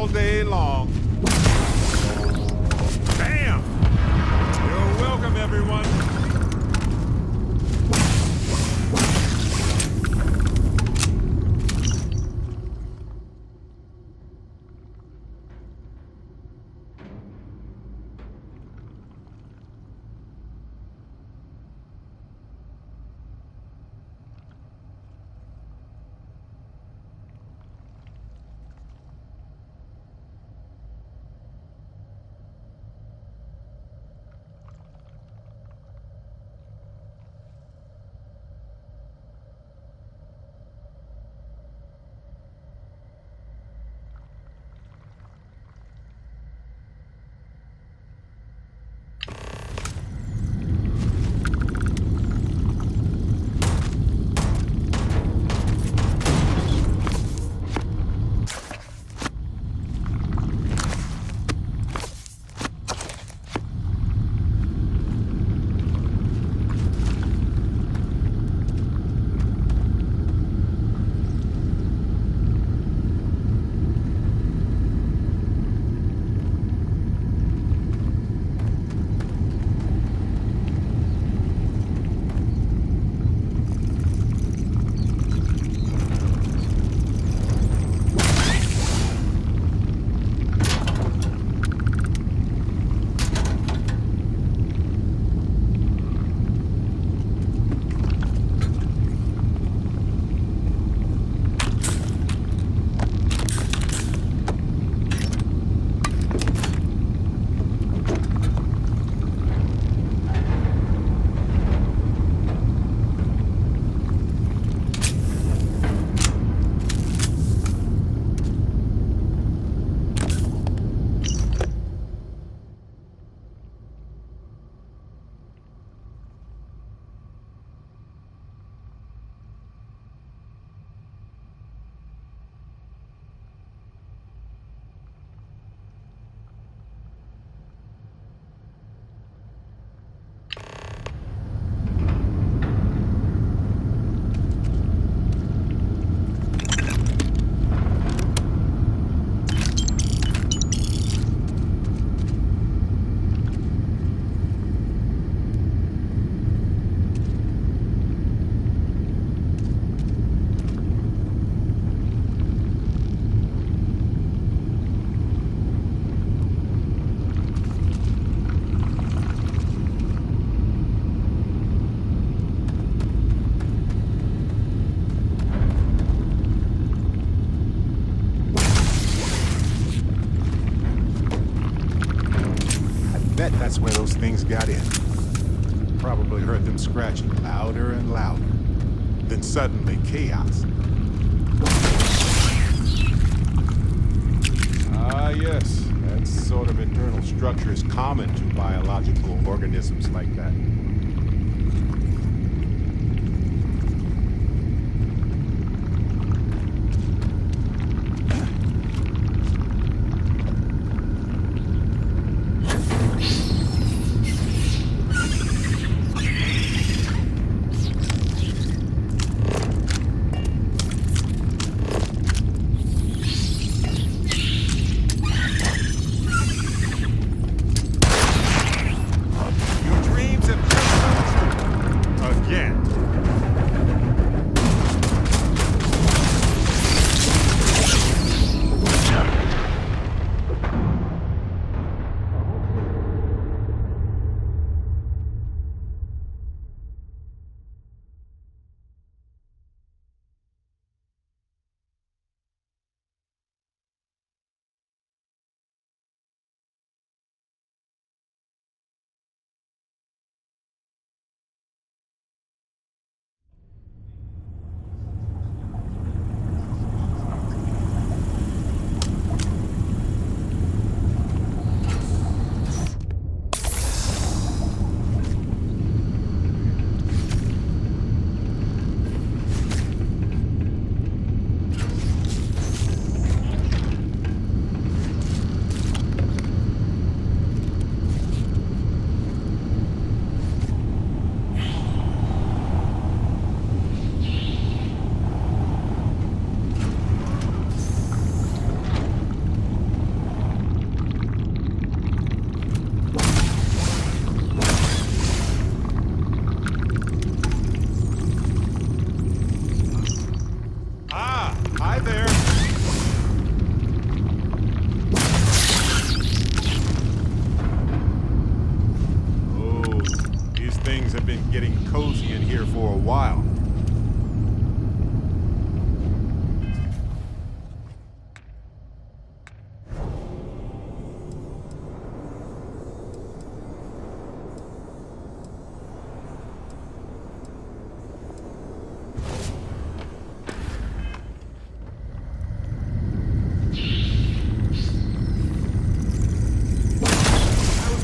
all day long. Bam! You're welcome, everyone. That's where those things got in. Probably heard them scratching louder and louder. Then suddenly, chaos. Ah, yes. That sort of internal structure is common to biological organisms like that. for a while.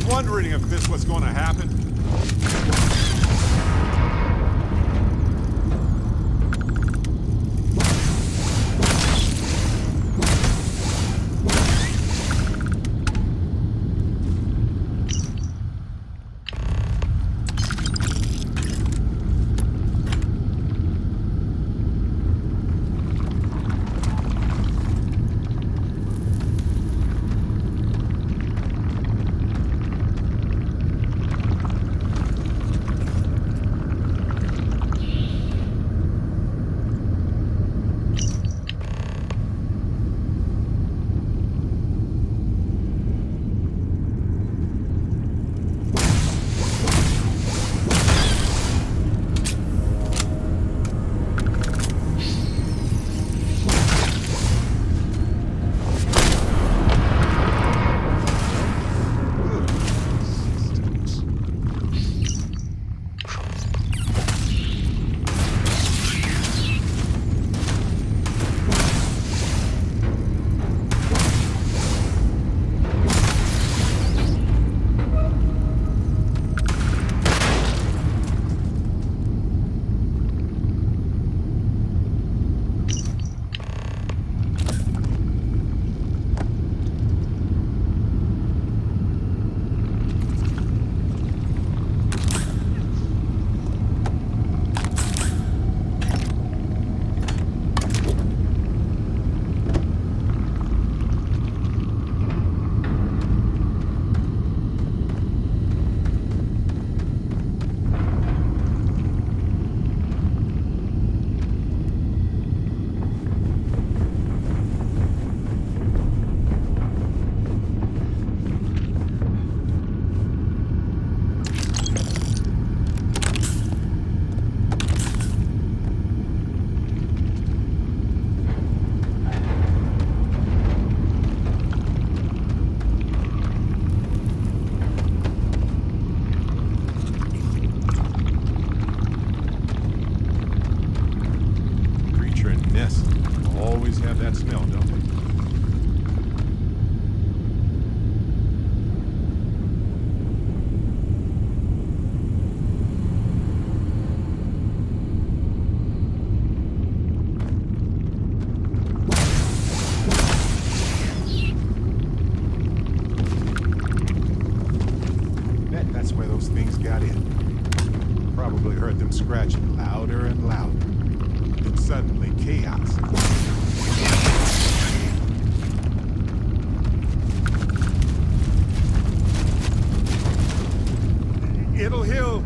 Wondering if this was going to happen. That smell, don't they? Bet that's where those things got in. Probably heard them scratching louder and louder. Then suddenly chaos. It'll heal.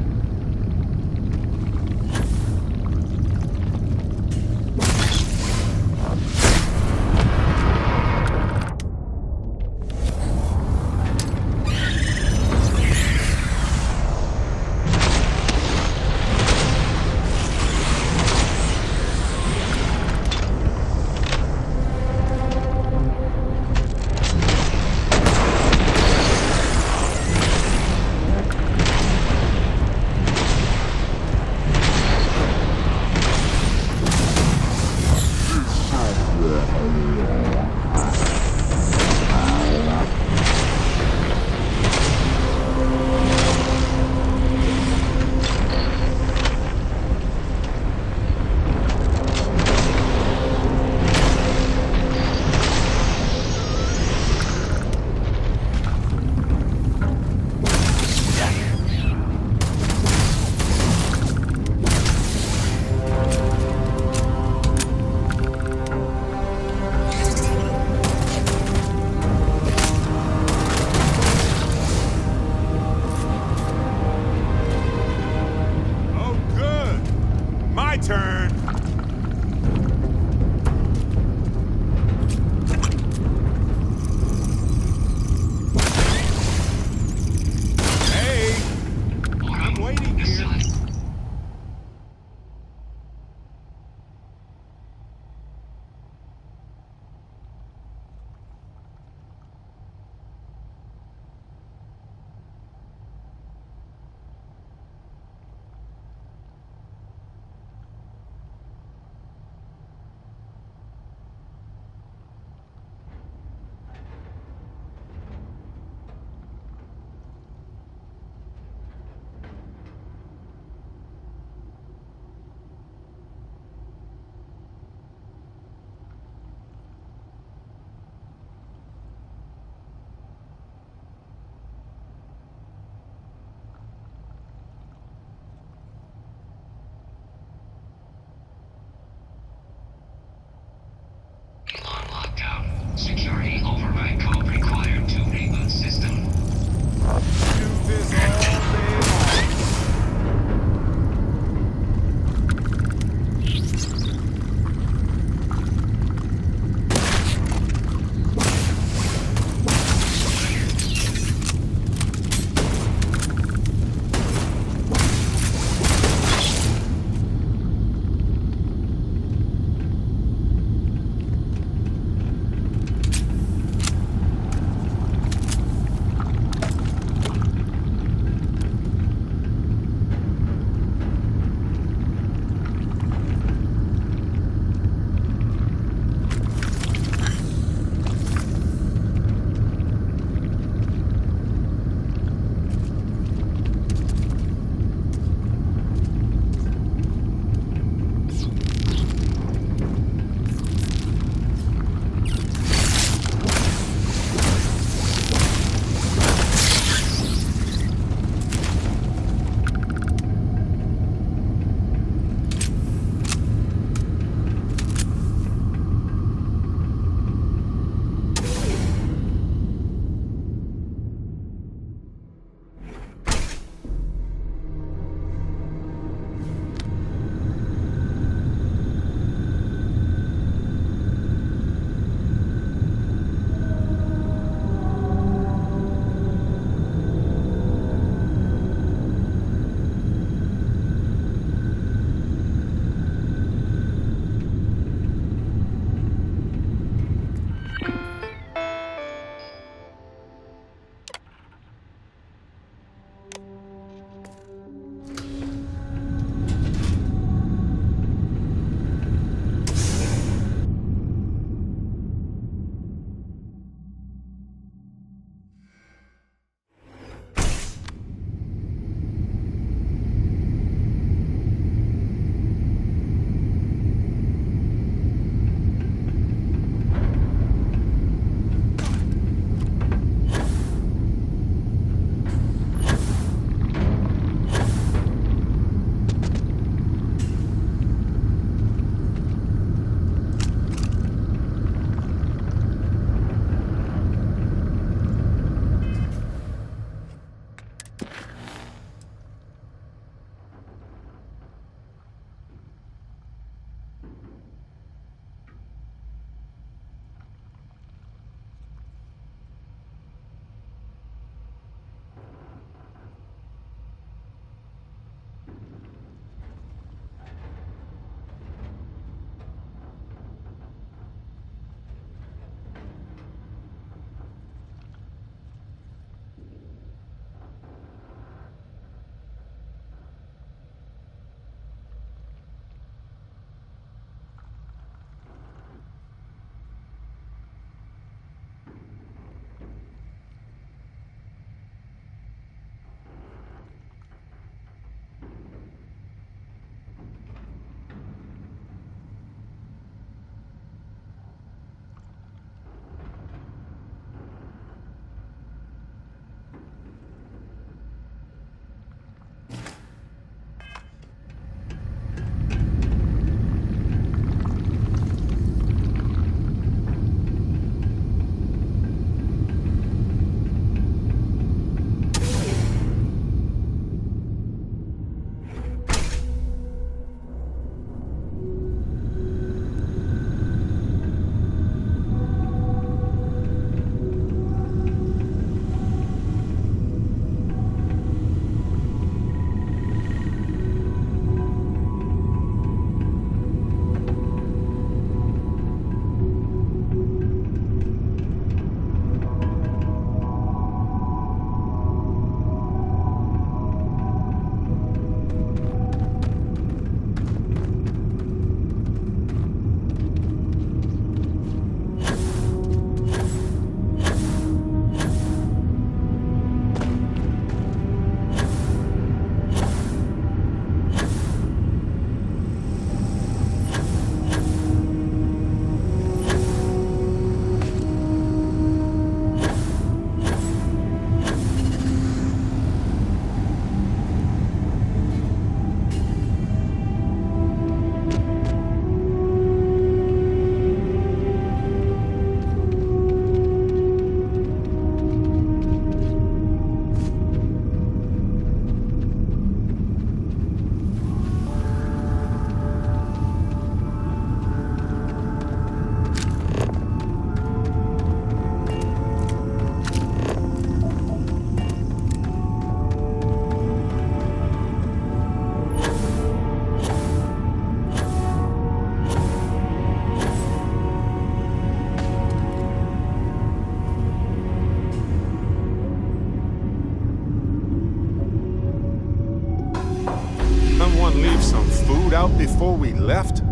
out before we left?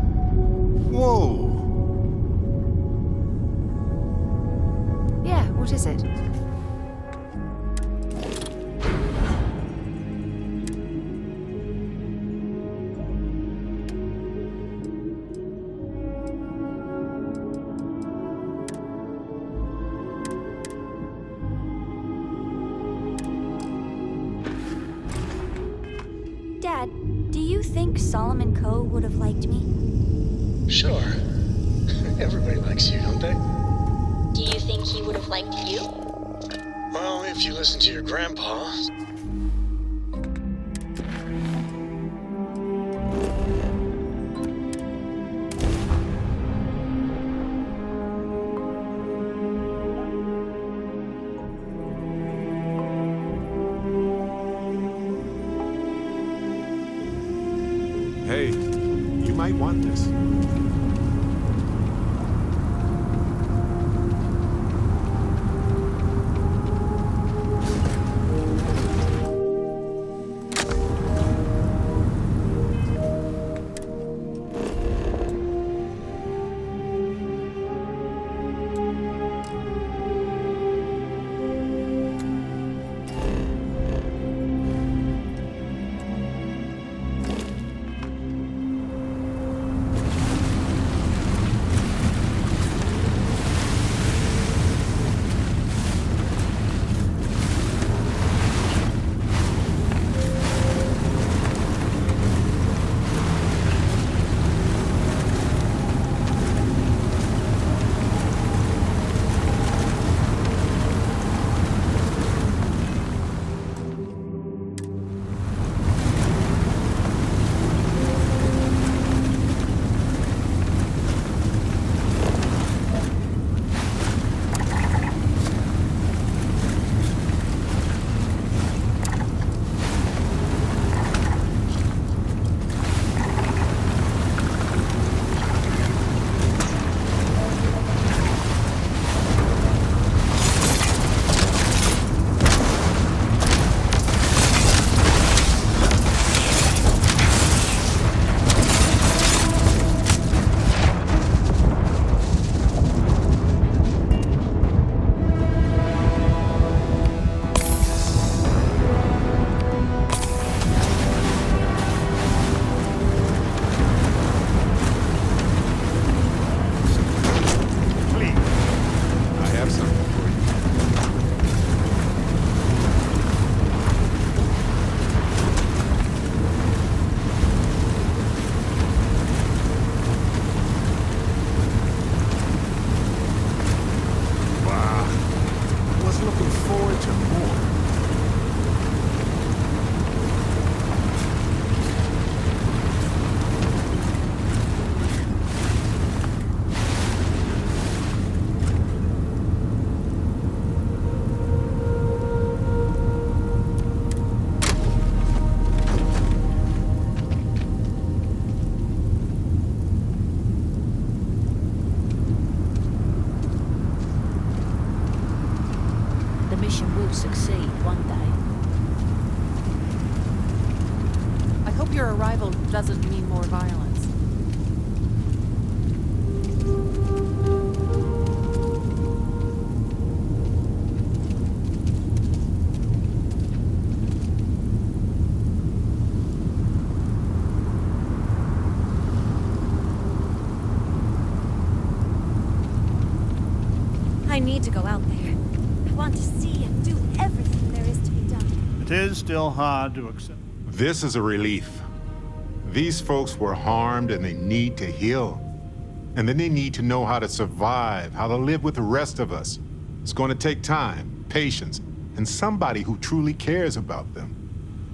Whoa. Yeah, what is it? Dad, do you think Solomon Coe would have liked me? Sure. Everybody likes you, don't they? Do you think he would have liked you? Well, if you listen to your grandpa. Hey, you might want this. Succeed one day. I hope your arrival doesn't mean more violence. I need to go out there. I want to see and do everything there is to be done. It is still hard to accept. This is a relief. These folks were harmed and they need to heal. And then they need to know how to survive, how to live with the rest of us. It's going to take time, patience, and somebody who truly cares about them.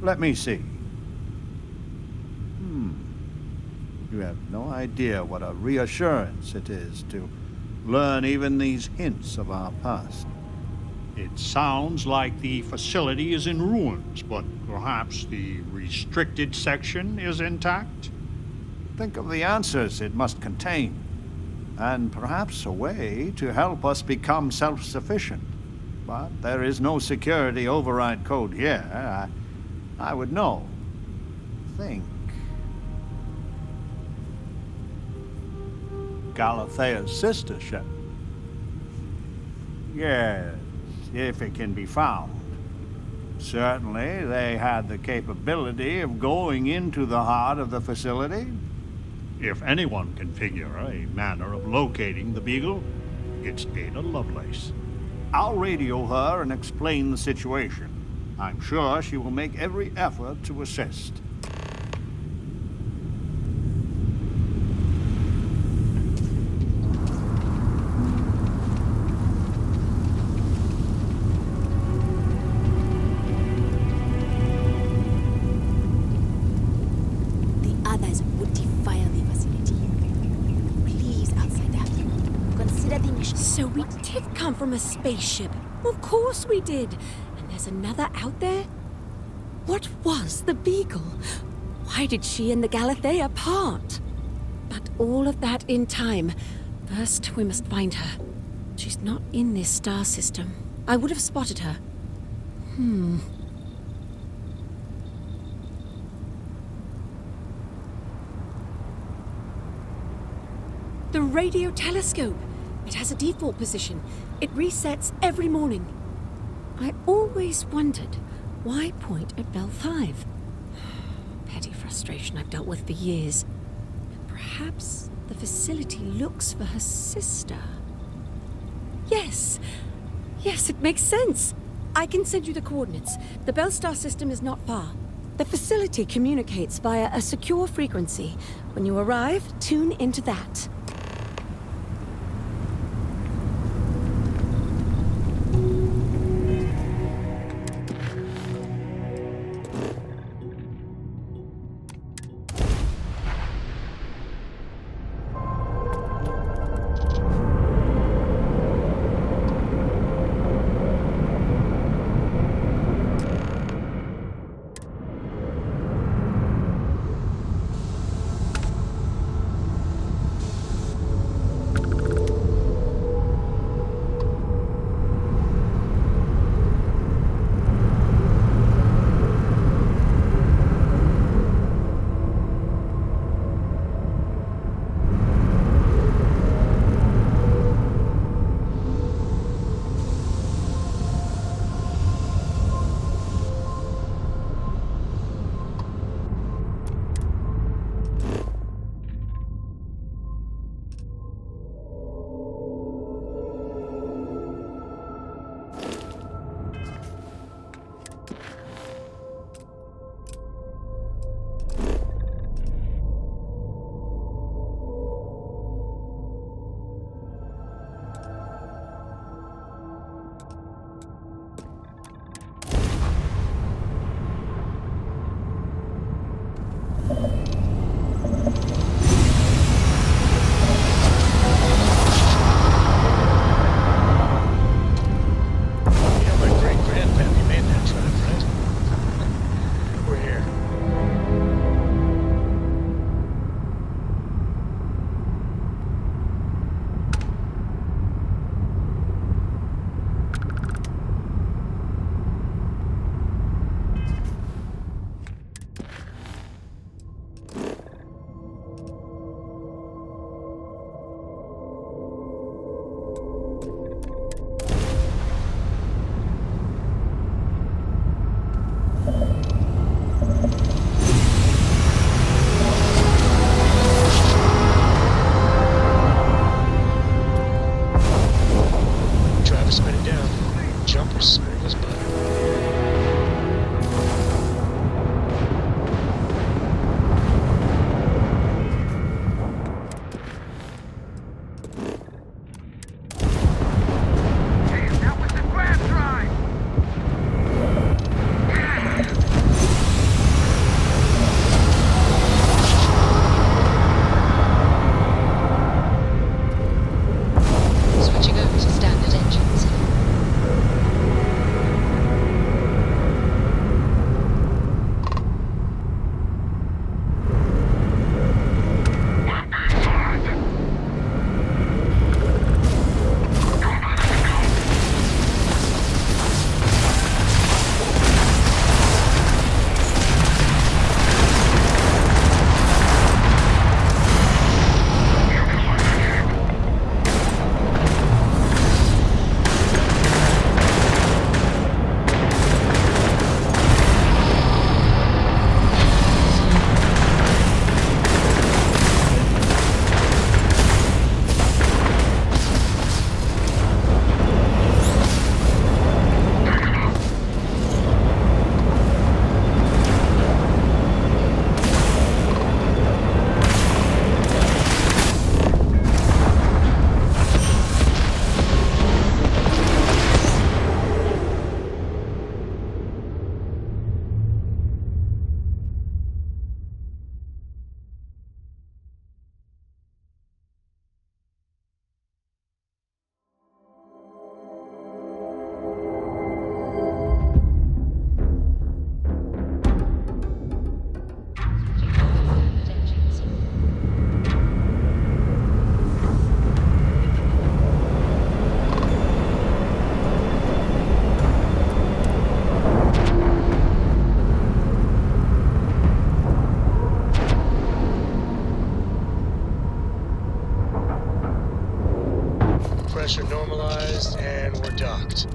Let me see. You have no idea what a reassurance it is to learn even these hints of our past. It sounds like the facility is in ruins, but perhaps the restricted section is intact? Think of the answers it must contain, and perhaps a way to help us become self-sufficient. But there is no security override code here. I would know. Think. Galathea's sister ship. Yes, if it can be found. Certainly, they had the capability of going into the heart of the facility. If anyone can figure a manner of locating the Beagle, it's Ada Lovelace. I'll radio her and explain the situation. I'm sure she will make every effort to assist. So we did come from a spaceship. Of course we did. And there's another out there? What was the Beagle? Why did she and the Galathea part? But all of that in time. First, we must find her. She's not in this star system. I would have spotted her. The radio telescope. It has a default position. It resets every morning. I always wondered, why point at Bell 5? Petty frustration I've dealt with for years. Perhaps the facility looks for her sister. Yes, it makes sense. I can send you the coordinates. The Bell Star system is not far. The facility communicates via a secure frequency. When you arrive, tune into that. pressure normalized, and we're docked.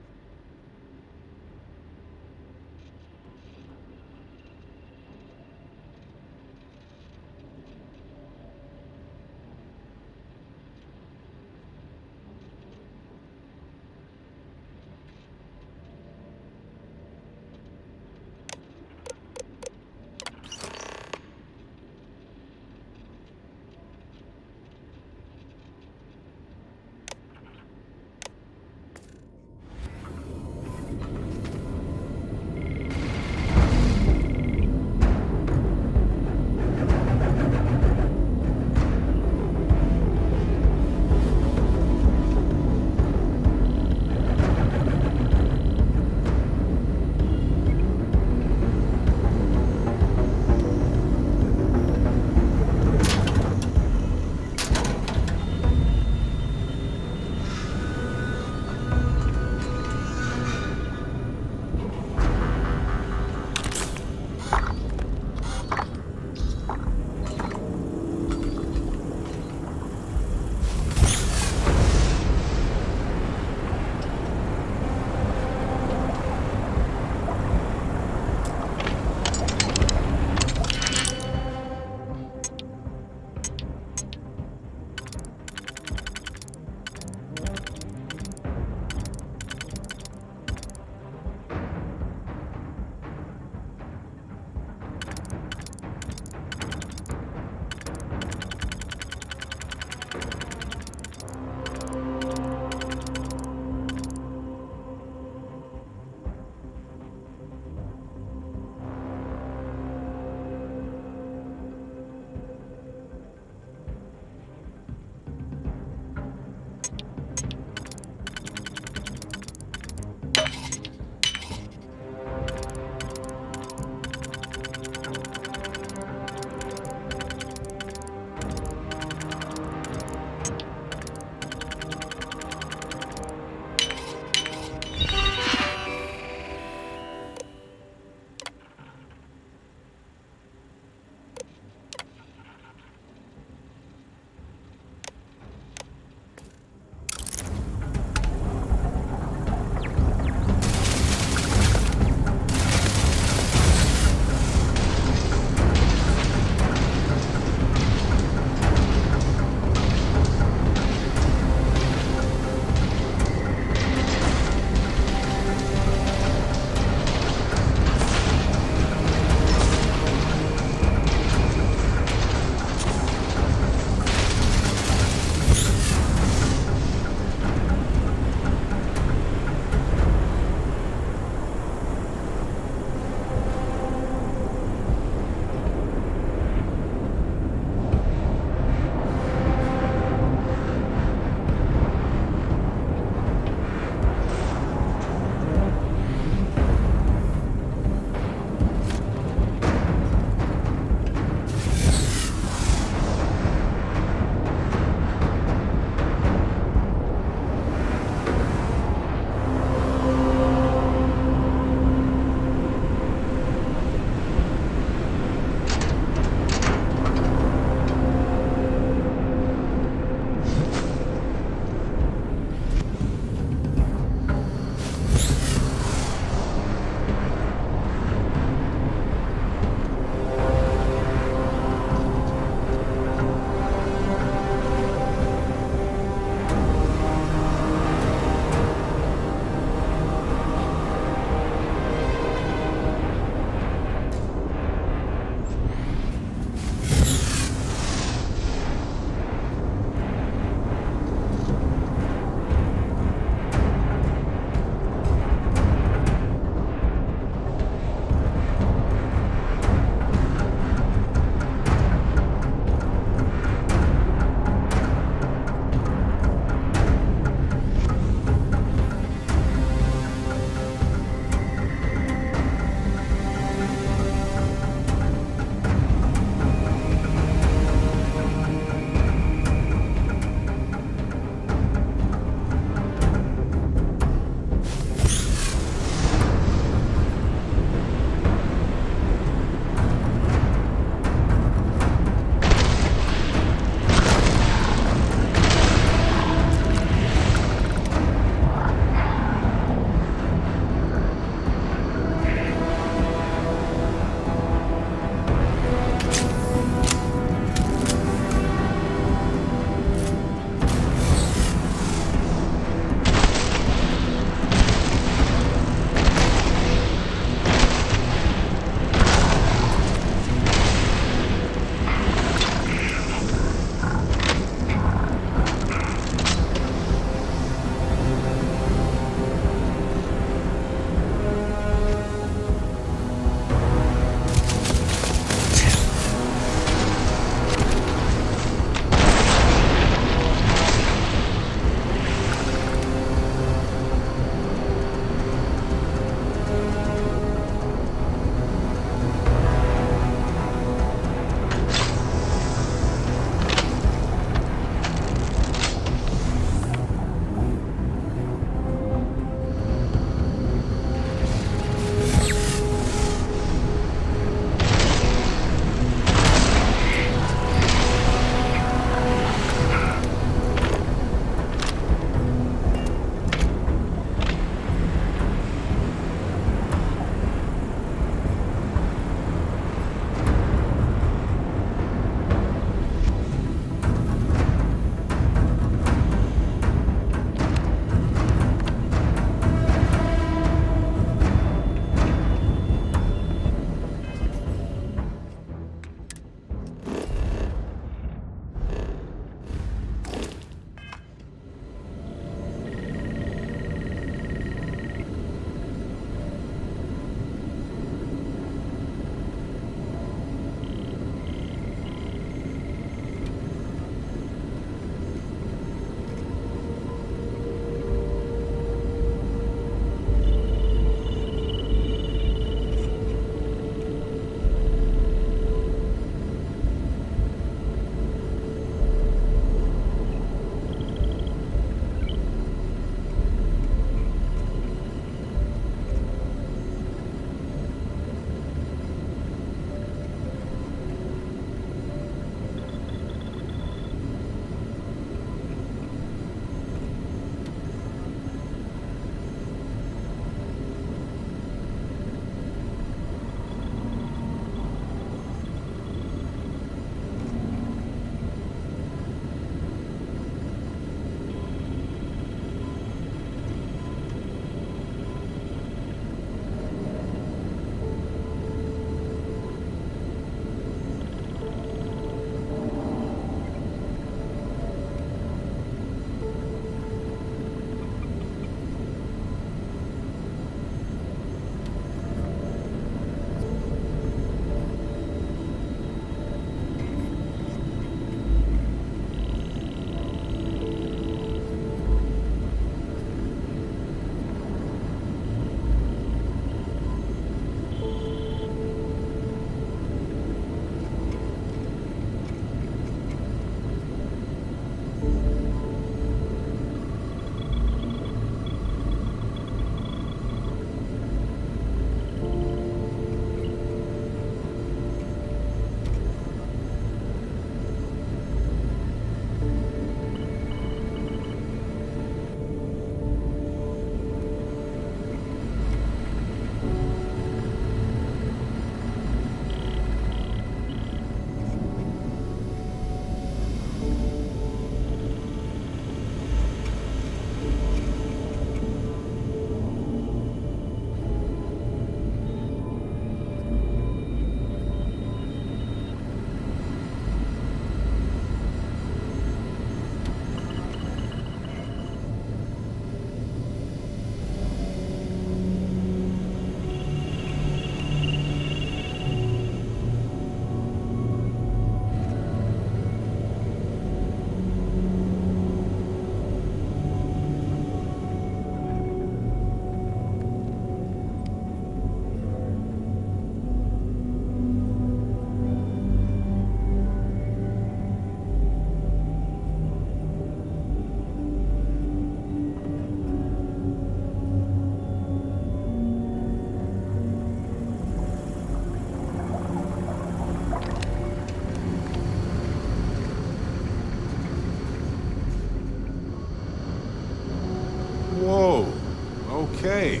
Okay.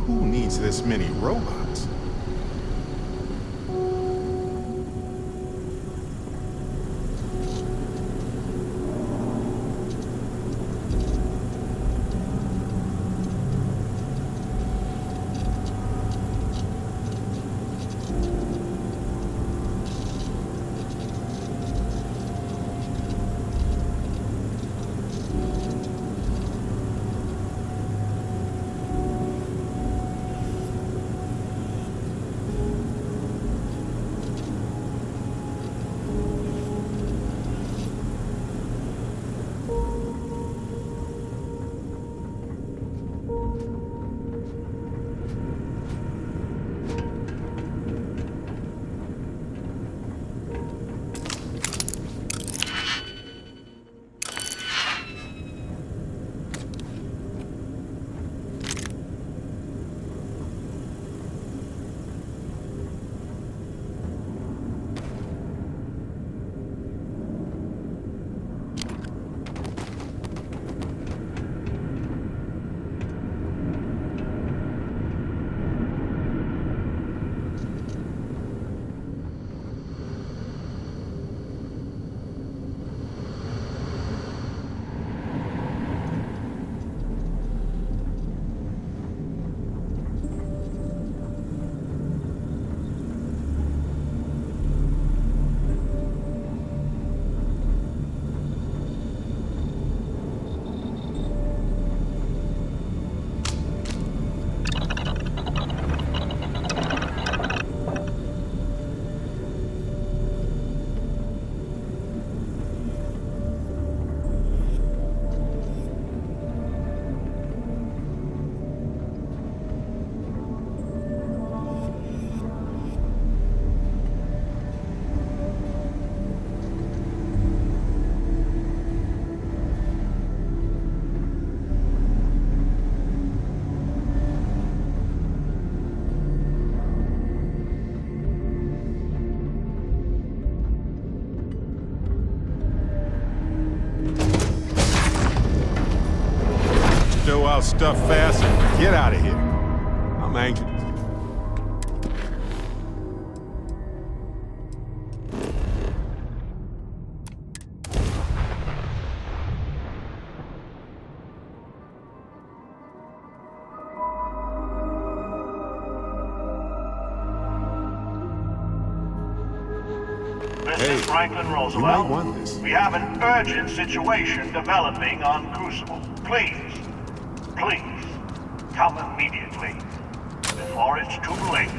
Who needs this many robots? Show our stuff fast and get out of here. I'm anxious. This is Franklin Roosevelt. You might want this. We have an urgent situation developing on Crucible. Please, come immediately, before it's too late.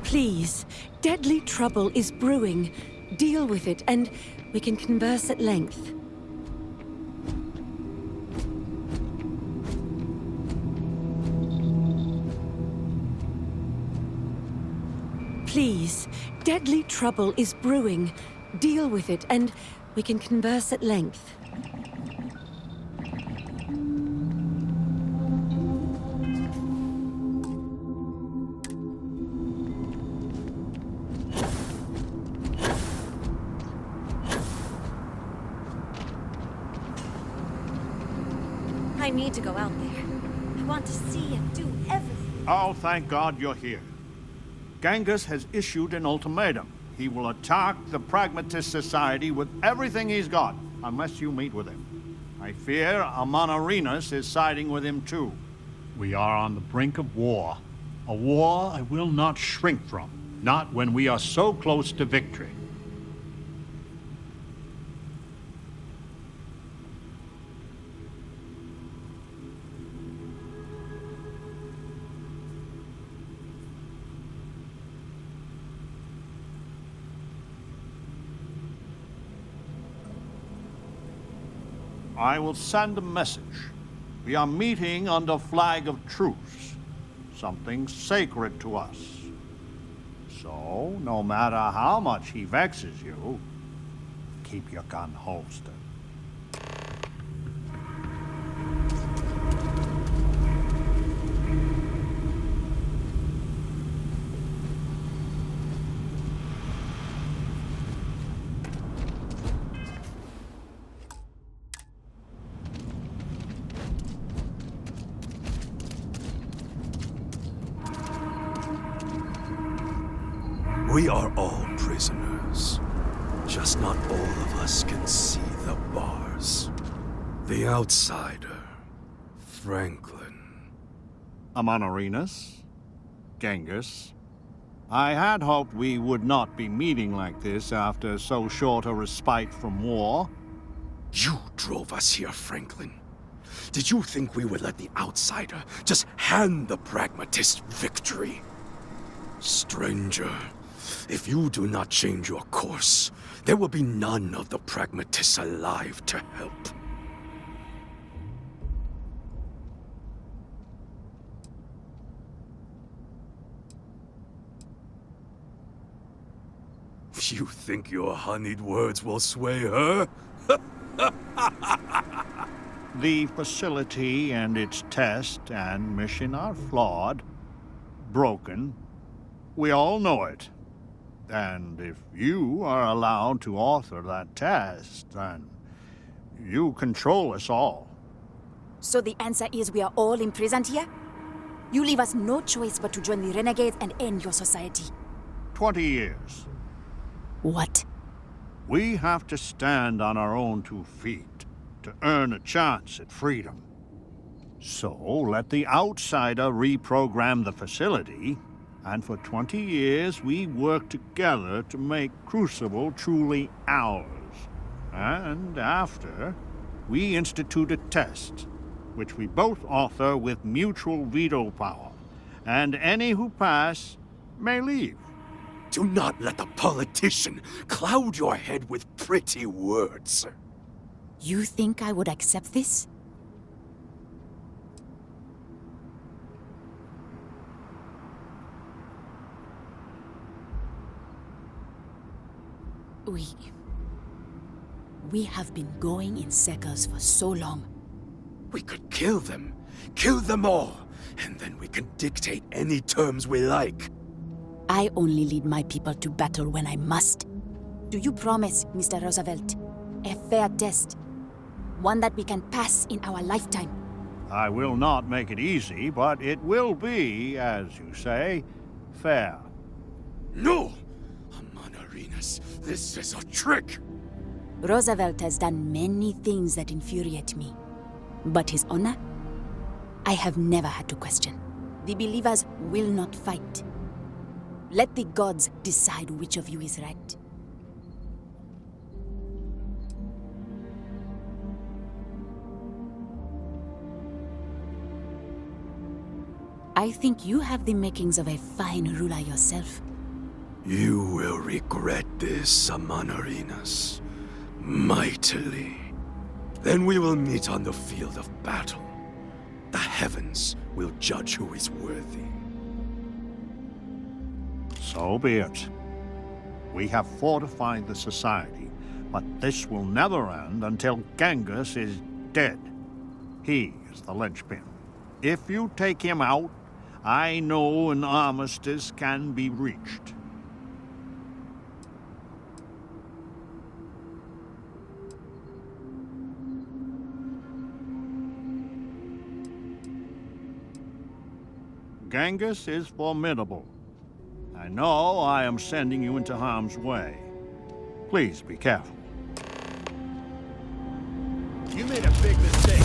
Please, deadly trouble is brewing. Deal with it, and we can converse at length. Please, deadly trouble is brewing. Deal with it, and we can converse at length. I need to go out there. I want to see and do everything. Oh, thank God you're here. Genghis has issued an ultimatum. He will attack the Pragmatist Society with everything he's got, unless you meet with him. I fear Amon Arenas is siding with him too. We are on the brink of war. A war I will not shrink from, not when we are so close to victory. I will send a message. We are meeting under flag of truce, something sacred to us. So, no matter how much he vexes you, keep your gun holstered. We are all prisoners. Just not all of us can see the bars. The outsider, Franklin. Amanarinas, Genghis. I had hoped we would not be meeting like this after so short a respite from war. You drove us here, Franklin. Did you think we would let the outsider just hand the pragmatist victory? Stranger, if you do not change your course, there will be none of the pragmatists alive to help. You think your honeyed words will sway her? The facility and its test and mission are flawed, broken. We all know it. And if you are allowed to author that test, then you control us all. So the answer is we are all imprisoned here? You leave us no choice but to join the renegades and end your society. 20 years. What? We have to stand on our own 2 feet to earn a chance at freedom. So let the outsider reprogram the facility, and for 20 years we work together to make Crucible truly ours. And after, we institute a test, which we both author with mutual veto power, and any who pass may leave. Do not let the politician cloud your head with pretty words. You think I would accept this? We have been going in circles for so long. We could kill them all, and then we can dictate any terms we like. I only lead my people to battle when I must. Do you promise, Mr. Roosevelt, a fair test? One that we can pass in our lifetime? I will not make it easy, but it will be, as you say, fair. No! Amanarinas, this is a trick! Roosevelt has done many things that infuriate me. But his honor, I have never had to question. The believers will not fight. Let the gods decide which of you is right. I think you have the makings of a fine ruler yourself. You will regret this, Amanarinas. Mightily. Then we will meet on the field of battle. The heavens will judge who is worthy. So be it. We have fortified the society, but this will never end until Genghis is dead. He is the linchpin. If you take him out, I know an armistice can be reached. Genghis is formidable. I know I am sending you into harm's way. Please be careful. You made a big mistake.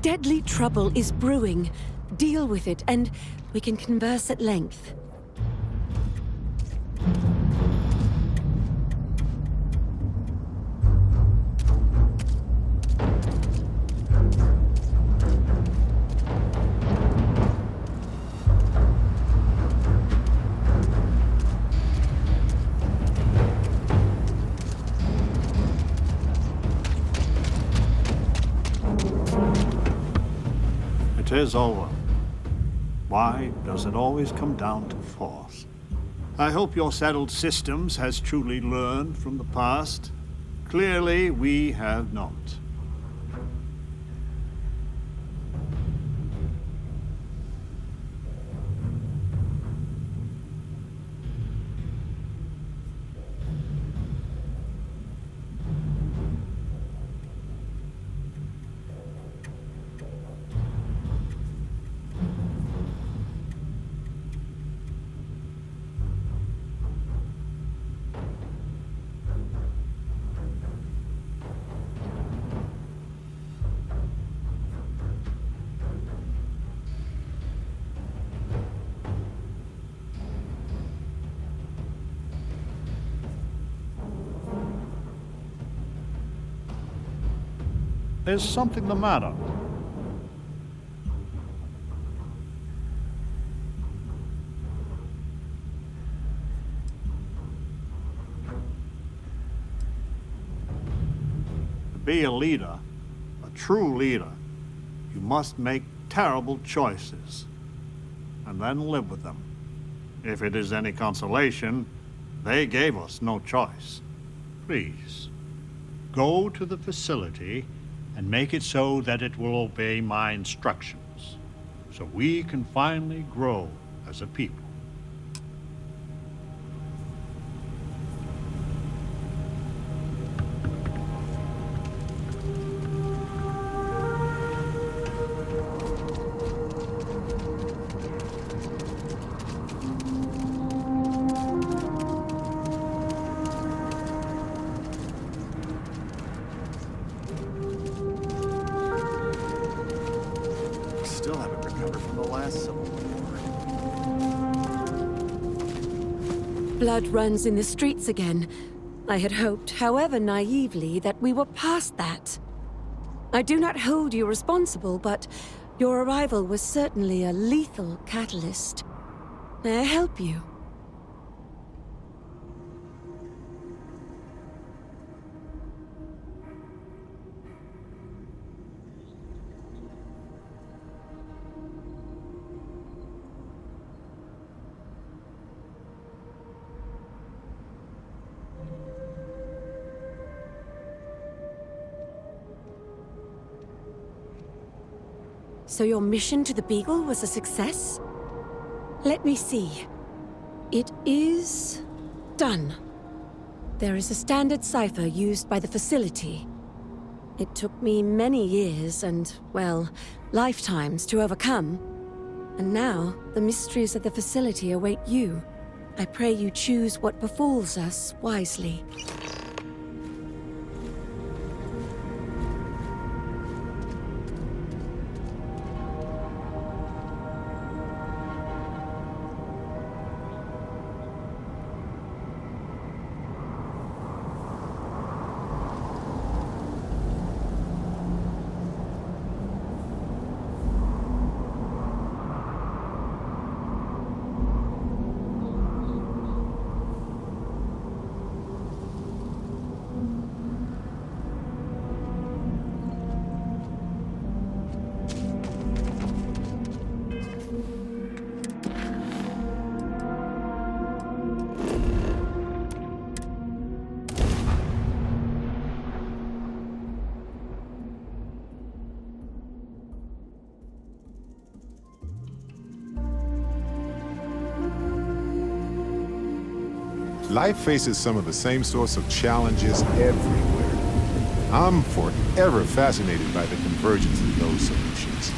Deadly trouble is brewing. Deal with it, and we can converse at length. It is over. Why does it always come down to force? I hope your settled systems has truly learned from the past. Clearly, we have not. Is something the matter? To be a leader, a true leader, you must make terrible choices and then live with them. If it is any consolation, they gave us no choice. Please, go to the facility and make it so that it will obey my instructions, so we can finally grow as a people. Still haven't recovered from the last Civil War. Blood runs in the streets again. I had hoped, however naively, that we were past that. I do not hold you responsible, but your arrival was certainly a lethal catalyst. May I help you? So your mission to the Beagle was a success? Let me see. It is done. There is a standard cipher used by the facility. It took me many years and, well, lifetimes to overcome. And now, the mysteries of the facility await you. I pray you choose what befalls us wisely. Life faces some of the same sorts of challenges everywhere. I'm forever fascinated by the convergence of those solutions.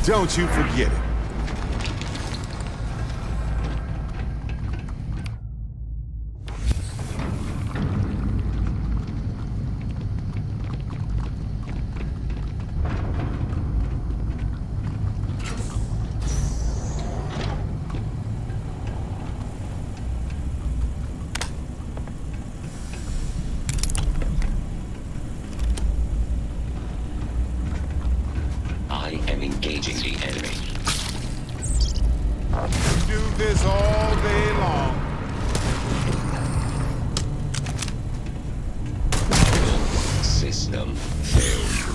Don't you forget it. I am engaging the enemy. Do this all day long. System failure.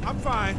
I'm fine.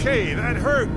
okay? That hurt.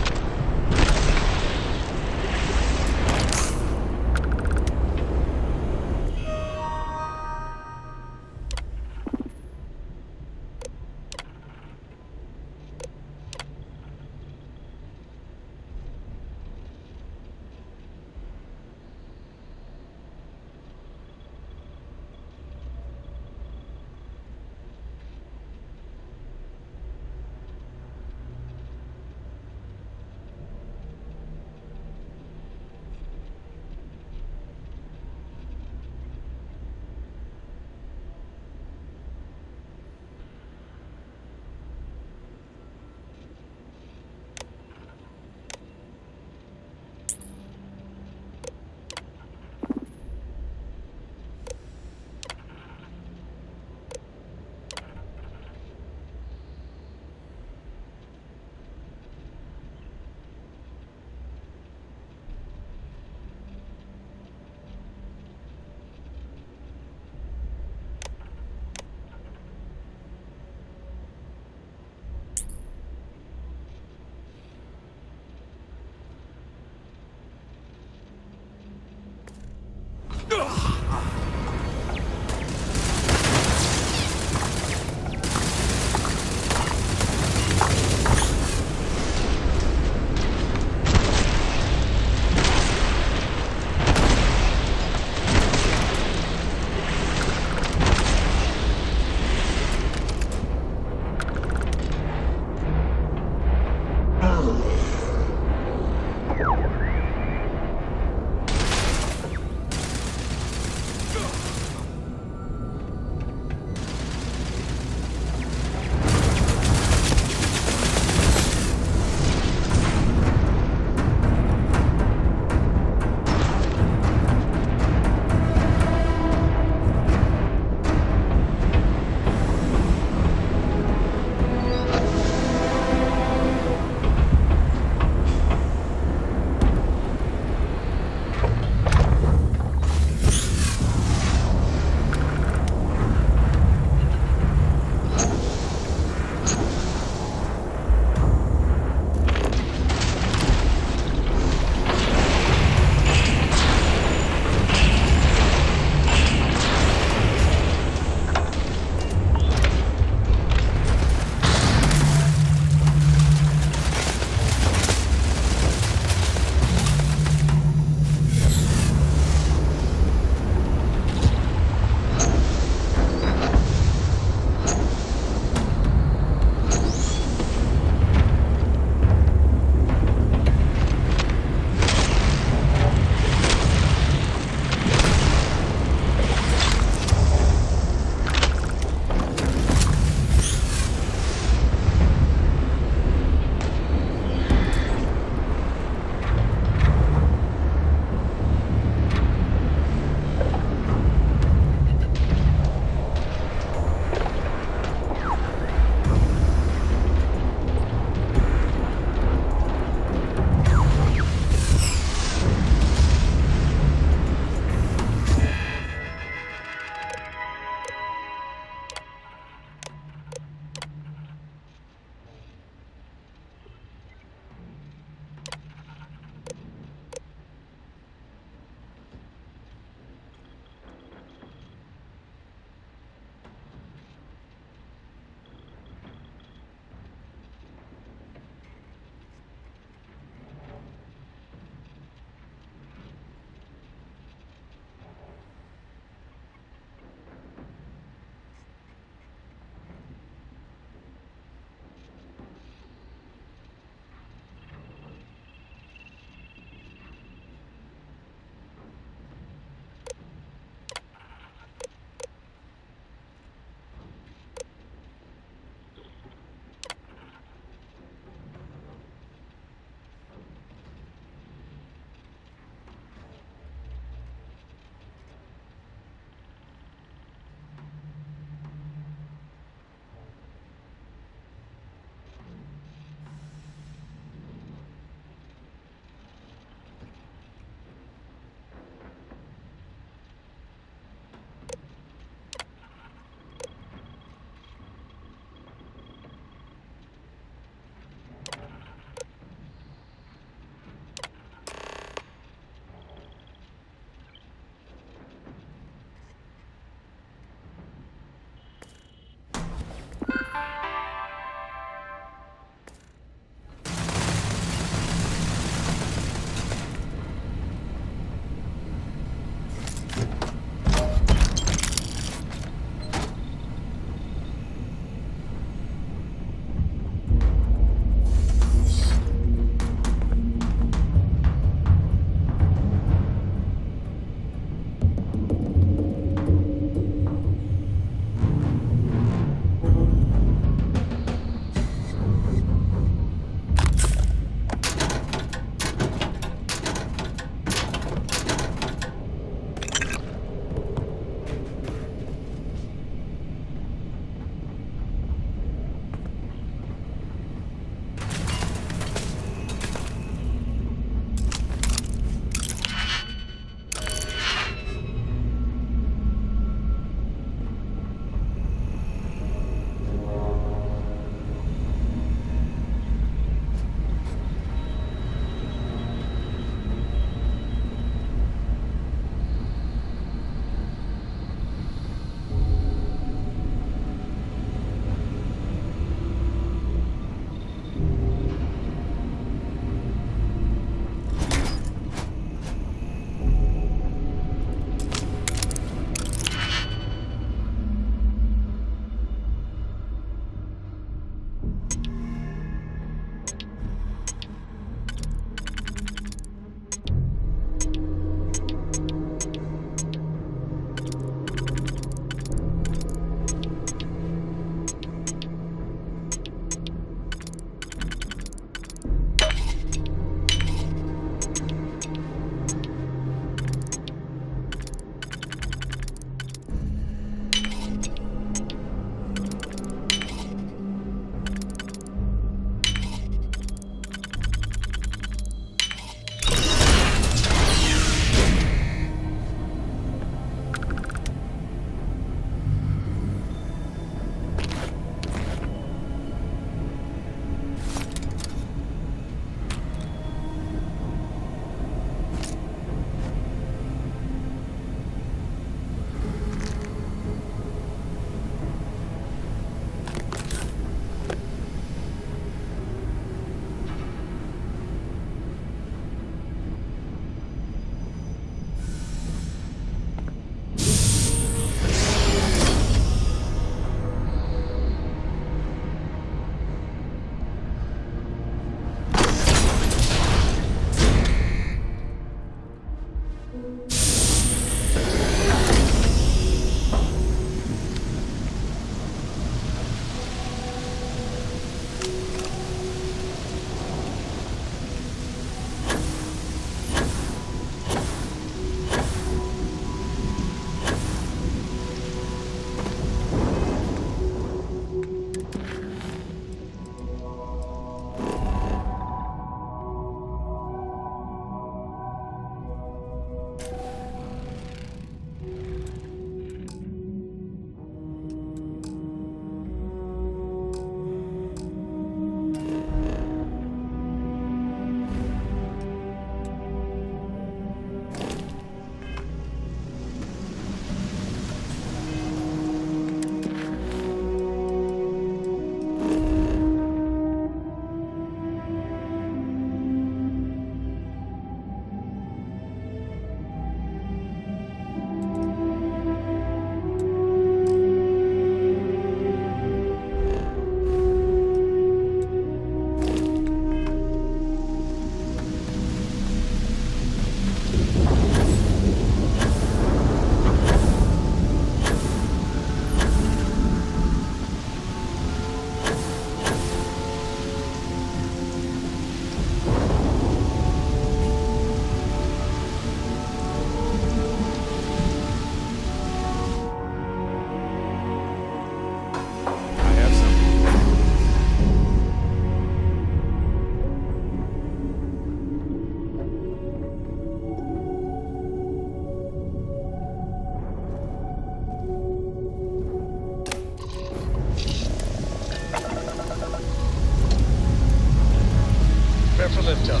Prepare for liftoff.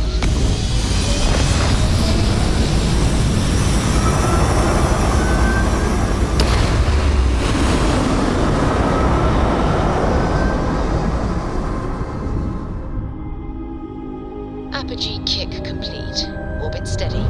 Apogee kick complete. Orbit steady.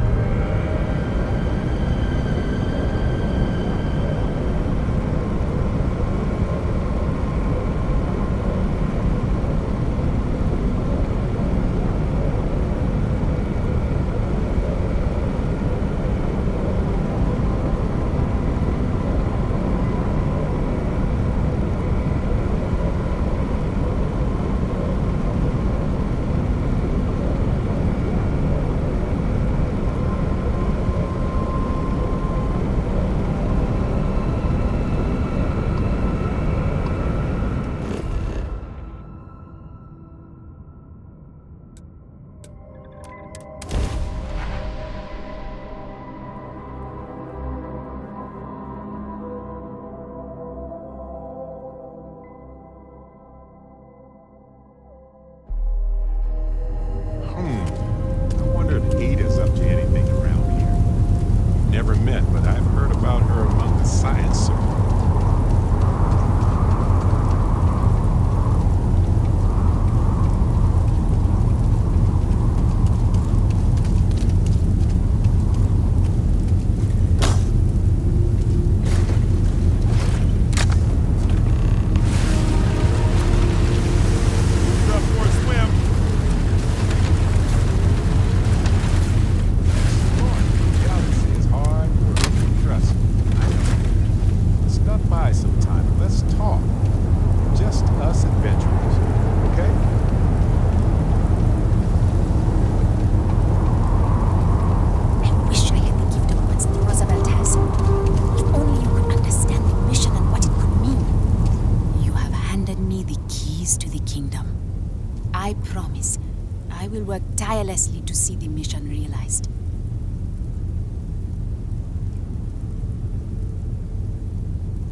Tirelessly to see the mission realized.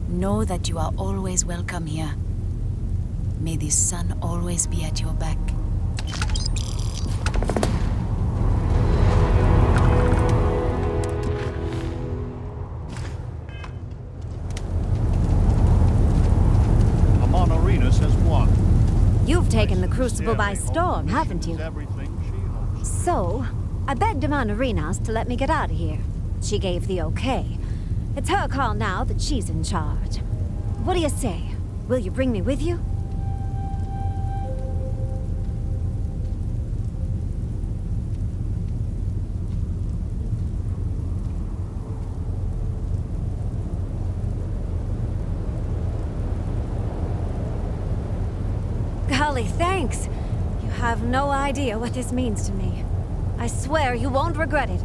Know that you are always welcome here. May the sun always be at your back. Amon Arenas has won. You've taken the Crucible by storm, haven't you? So, I begged Amon Arenas to let me get out of here. She gave the okay. It's her call now that she's in charge. What do you say? Will you bring me with you? Golly, thanks. You have no idea what this means to me. I swear you won't regret it.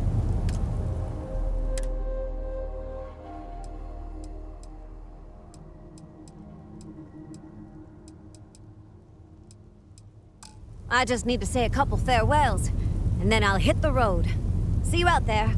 I just need to say a couple farewells, and then I'll hit the road. See you out there.